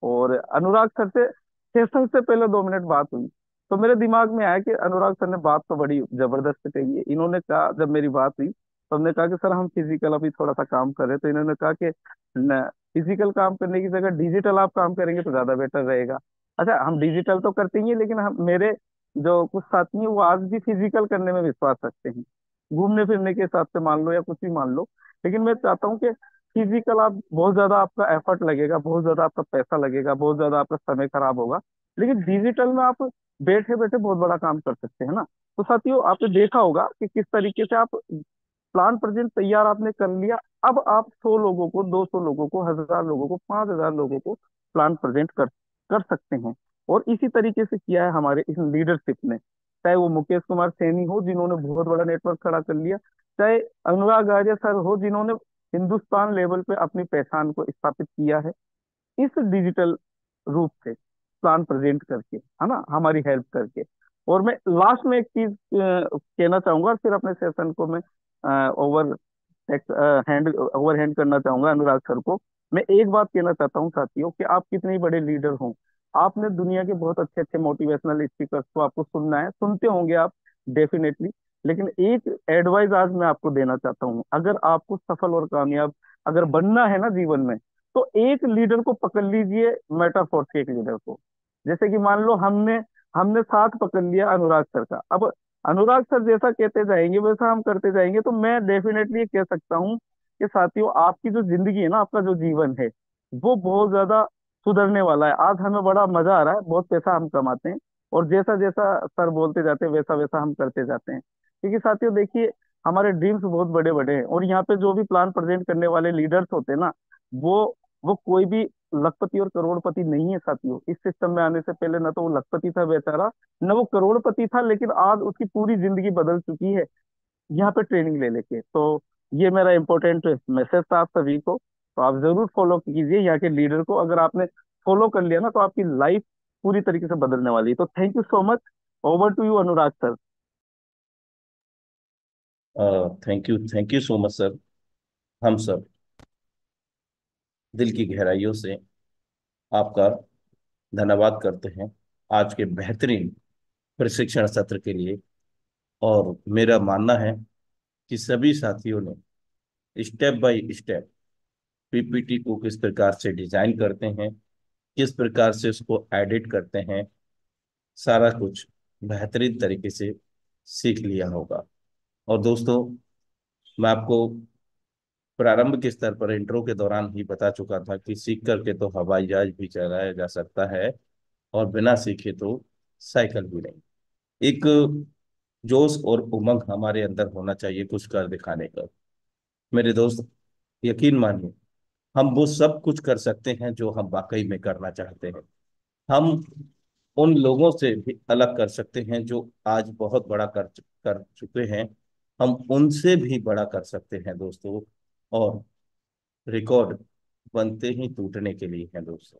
और अनुराग सर से सेशन से पहले 2 मिनट बात हुई, तो मेरे दिमाग में आया कि अनुराग सर ने बात तो बड़ी जबरदस्त कही है। इन्होंने कहा, जब मेरी बात हुई तो हमने कहा कि सर हम फिजिकल अभी थोड़ा सा काम कर रहे हैं, तो इन्होंने कहा कि फिजिकल काम करने की जगह डिजिटल आप काम करेंगे तो ज्यादा बेटर रहेगा। अच्छा, हम डिजिटल तो करते ही हैं, लेकिन हम, मेरे जो कुछ साथी हैं वो आज भी फिजिकल करने में विश्वास रखते हैं, घूमने फिरने के हिसाब से मान लो या कुछ भी मान लो। लेकिन मैं चाहता हूँ कि फिजिकल, आप बहुत ज्यादा आपका एफर्ट लगेगा, बहुत ज्यादा आपका पैसा लगेगा, बहुत ज्यादा आपका समय खराब होगा। लेकिन डिजिटल में आप बैठे बैठे बहुत बड़ा काम कर सकते हैं ना। तो साथियों, आपने देखा होगा कि किस तरीके से आप प्लान प्रेजेंट तैयार आपने कर लिया। अब आप 100 लोगों को, 200 लोगों को, 1000 लोगों को, 5000 लोगों को प्लान प्रेजेंट कर कर सकते हैं। और इसी तरीके से किया है हमारे इस लीडरशिप ने, चाहे वो मुकेश कुमार सैनी हो जिन्होंने बहुत बड़ा नेटवर्क खड़ा कर लिया, चाहे अनुराग आर्य सर हो जिन्होंने हिंदुस्तान लेवल पे अपनी पहचान को स्थापित किया है इस डिजिटल रूप से, प्लान प्रेजेंट करके, है ना, हमारी हेल्प करके। और मैं लास्ट में एक चीज कहना चाहूंगा, और फिर अपने सेशन को मैं ओवर ओवर हैंड करना चाहूंगा अनुराग सर को। मैं एक बात कहना चाहता हूँ साथियों, कि आप कितने ही बड़े लीडर हों, आपने दुनिया के बहुत अच्छे अच्छे मोटिवेशनल स्पीकर्स को आपको सुनना है, सुनते होंगे आप डेफिनेटली। लेकिन एक एडवाइस आज मैं आपको देना चाहता हूँ, अगर आपको सफल और कामयाब अगर बनना है ना जीवन में, तो एक लीडर को पकड़ लीजिए, मेटाफोर से एक लीडर को। जैसे कि मान लो हमने हमने साथ पकड़ लिया अनुराग सर का, अब अनुराग सर जैसा कहते जाएंगे वैसा हम करते जाएंगे, तो मैं डेफिनेटली ये कह सकता हूँ कि साथियों, आपकी जो जिंदगी है ना, आपका जो जीवन है, वो बहुत ज्यादा सुधरने वाला है। आज हमें बड़ा मजा आ रहा है, बहुत पैसा हम कमाते हैं, और जैसा जैसा सर बोलते जाते हैं वैसा वैसा हम करते जाते हैं। क्योंकि साथियों देखिए, हमारे ड्रीम्स बहुत बड़े बड़े हैं, और यहाँ पे जो भी प्लान प्रेजेंट करने वाले लीडर्स होते हैं ना, वो वो कोई भी लखपति और करोड़पति नहीं है साथियों। इस सिस्टम में आने से पहले ना तो वो लखपति था बेचारा, न वो करोड़पति था, लेकिन आज उसकी पूरी जिंदगी बदल चुकी है यहाँ पे ट्रेनिंग ले लेके। तो ये मेरा इंपॉर्टेंट मैसेज था आप सभी को, तो आप जरूर फॉलो कीजिए यहाँ के लीडर को। अगर आपने फॉलो कर लिया ना, तो आपकी लाइफ पूरी तरीके से बदलने वाली है। तो thank you so much. Over to you Anurag sir. Thank you so much sir. हम सब दिल की गहराइयों से आपका धन्यवाद करते हैं आज के बेहतरीन प्रशिक्षण सत्र के लिए। और मेरा मानना है कि सभी साथियों ने स्टेप बाय स्टेप पीपीटी को किस प्रकार से डिजाइन करते हैं, किस प्रकार से उसको एडिट करते हैं, सारा कुछ बेहतरीन तरीके से सीख लिया होगा। और दोस्तों, मैं आपको प्रारंभ के स्तर पर इंट्रो के दौरान ही बता चुका था कि सीख करके तो हवाई जहाज भी चलाया जा सकता है, और बिना सीखे तो साइकिल भी नहीं। एक जोश और उमंग हमारे अंदर होना चाहिए कुछ कर दिखाने का। मेरे दोस्त, यकीन मानिए, हम वो सब कुछ कर सकते हैं जो हम वाकई में करना चाहते हैं। हम उन लोगों से भी अलग कर सकते हैं जो आज बहुत बड़ा कर चुके हैं। हम उनसे भी बड़ा कर सकते हैं दोस्तों। और रिकॉर्ड बनते ही टूटने के लिए हैं दोस्तों।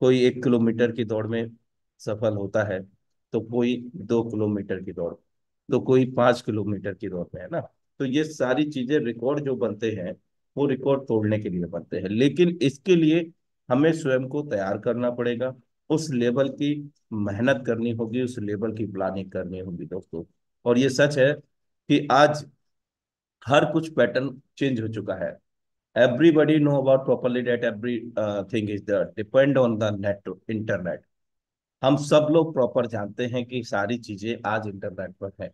कोई 1 किलोमीटर की दौड़ में सफल होता है, तो कोई 2 किलोमीटर की दौड़, तो कोई 5 किलोमीटर की दौड़ में, है ना। तो ये सारी चीजें, रिकॉर्ड जो बनते हैं, वो रिकॉर्ड तोड़ने के लिए बनते हैं। लेकिन इसके लिए हमें स्वयं को तैयार करना पड़ेगा, उस लेवल की मेहनत करनी होगी, उस लेवल की प्लानिंग करनी होगी दोस्तों। और ये सच है कि आज हर कुछ पैटर्न चेंज हो चुका है। Everybody know about properly that every thing is there depend on the net internet. हम सब लोग प्रॉपर जानते हैं कि सारी चीजें आज इंटरनेट पर है।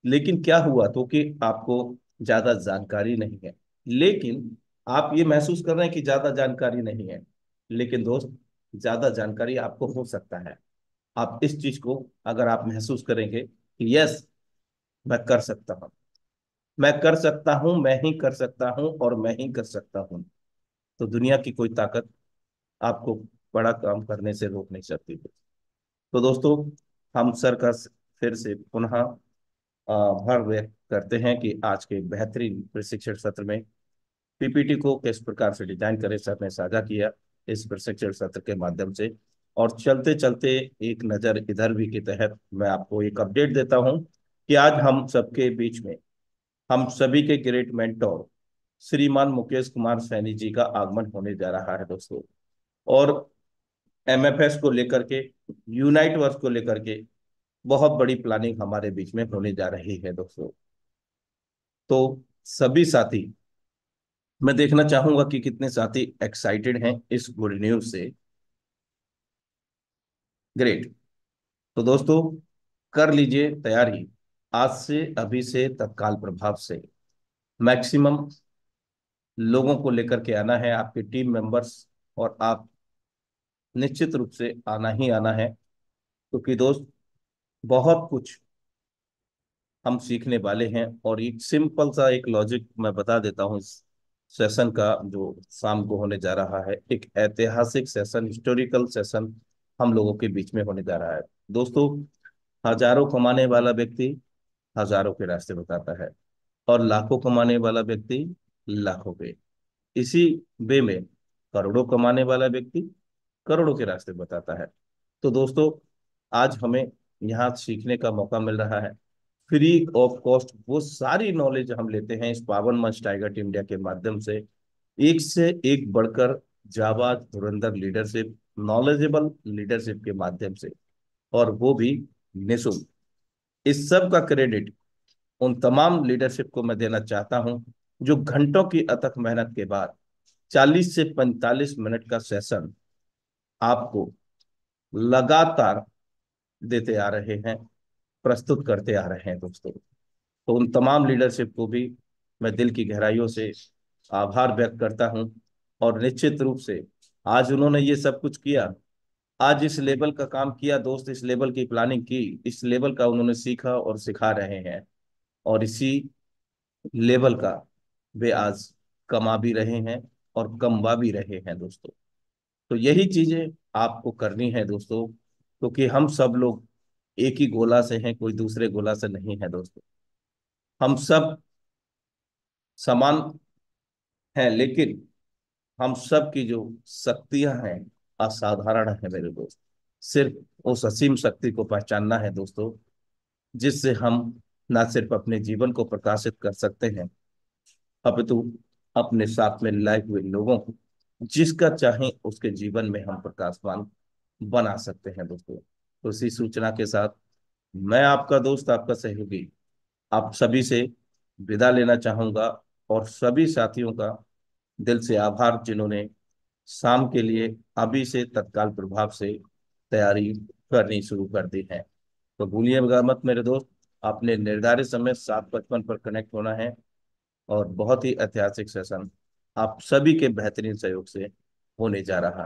लेकिन क्या हुआ तो कि आपको ज्यादा जानकारी नहीं है, लेकिन आप ये महसूस कर रहे हैं कि ज्यादा जानकारी नहीं है। लेकिन दोस्त, ज्यादा जानकारी आपको हो सकता है। आप इस चीज को अगर आप महसूस करेंगे कि यस, मैं कर सकता हूँ, मैं कर सकता हूँ, मैं ही कर सकता हूँ और मैं ही कर सकता हूँ, तो दुनिया की कोई ताकत आपको बड़ा काम करने से रोक नहीं सकती। तो दोस्तों, हम सर का फिर से पुनः आभार व्यक्त करते हैं कि आज के बेहतरीन प्रशिक्षण सत्र में पीपीटी को किस प्रकार से डिजाइन करें सर ने साझा किया इस प्रशिक्षण सत्र के माध्यम से। और चलते चलते एक नजर इधर भी के तहत मैं आपको एक अपडेट देता हूं कि आज हम सबके बीच में हम सभी के ग्रेट मेंटोर श्रीमान मुकेश कुमार सैनी जी का आगमन होने जा रहा है दोस्तों। और एमएफएस को लेकर के, यूनाइट वर्स को लेकर के बहुत बड़ी प्लानिंग हमारे बीच में होने जा रही है दोस्तों। तो सभी साथी, मैं देखना चाहूंगा कि कितने साथी एक्साइटेड हैं इस गुड न्यूज से। ग्रेट। तो दोस्तों, कर लीजिए तैयारी। आज से, अभी से, तत्काल प्रभाव से मैक्सिमम लोगों को लेकर के आना है, आपके टीम मेंबर्स, और आप निश्चित रूप से आना ही आना है, क्योंकि दोस्त बहुत कुछ हम सीखने वाले हैं। और एक सिंपल सा एक लॉजिक मैं बता देता हूँ इस सेशन का जो शाम को होने जा रहा है। एक ऐतिहासिक सेशन, हिस्टोरिकल सेशन हम लोगों के बीच में होने जा रहा है दोस्तों। हजारों कमाने वाला व्यक्ति हजारों के रास्ते बताता है, और लाखों कमाने वाला व्यक्ति लाखों के। इसी वे में करोड़ों कमाने वाला व्यक्ति करोड़ों के रास्ते बताता है। तो दोस्तों, आज हमें यहाँ सीखने का मौका मिल रहा है। फ्री ऑफ कॉस्ट वो सारी नॉलेज हम लेते हैं इस पावन मंच टाइगर इंडिया के माध्यम से। एक से एक बढ़कर जाबाज धुरंधर लीडरशिप, नॉलेजेबल लीडरशिप के माध्यम से, और वो भी निःशुल्क। इस सब का क्रेडिट उन तमाम लीडरशिप को मैं देना चाहता हूं जो घंटों की अथक मेहनत के बाद 40 से 45 मिनट का सेशन आपको लगातार देते आ रहे हैं, प्रस्तुत करते आ रहे हैं दोस्तों। तो उन तमाम लीडरशिप को भी मैं दिल की गहराइयों से आभार व्यक्त करता हूं। और निश्चित रूप से आज उन्होंने ये सब कुछ किया, आज इस लेवल का काम किया दोस्त, इस लेवल की प्लानिंग की, इस लेवल का उन्होंने सीखा और सिखा रहे हैं। और इसी लेवल का वे आज कमा भी रहे हैं और कमवा भी रहे हैं दोस्तों। तो यही चीजें आपको करनी है दोस्तों, क्योंकि हम सब लोग एक ही गोला से हैं, कोई दूसरे गोला से नहीं है दोस्तों। हम सब समान हैं, लेकिन हम सब की जो शक्तियां हैं असाधारण है मेरे दोस्त। सिर्फ उस असीम शक्ति को पहचानना है दोस्तों, जिससे हम ना सिर्फ अपने जीवन को प्रकाशित कर सकते हैं, अपितु अपने साथ में लाए हुए लोगों को, जिसका चाहे उसके जीवन में हम प्रकाशमान बना सकते हैं दोस्तों। तो इसी सूचना के साथ मैं आपका दोस्त, आपका सहयोगी, आप सभी से विदा लेना चाहूंगा। और सभी साथियों का दिल से आभार जिन्होंने शाम के लिए अभी से तत्काल प्रभाव से तैयारी करनी शुरू कर दी है। तो भूलिएगा मत मेरे दोस्त, आपने निर्धारित समय 7:55 पर कनेक्ट होना है। और बहुत ही ऐतिहासिक सेशन आप सभी के बेहतरीन सहयोग से होने जा रहा है।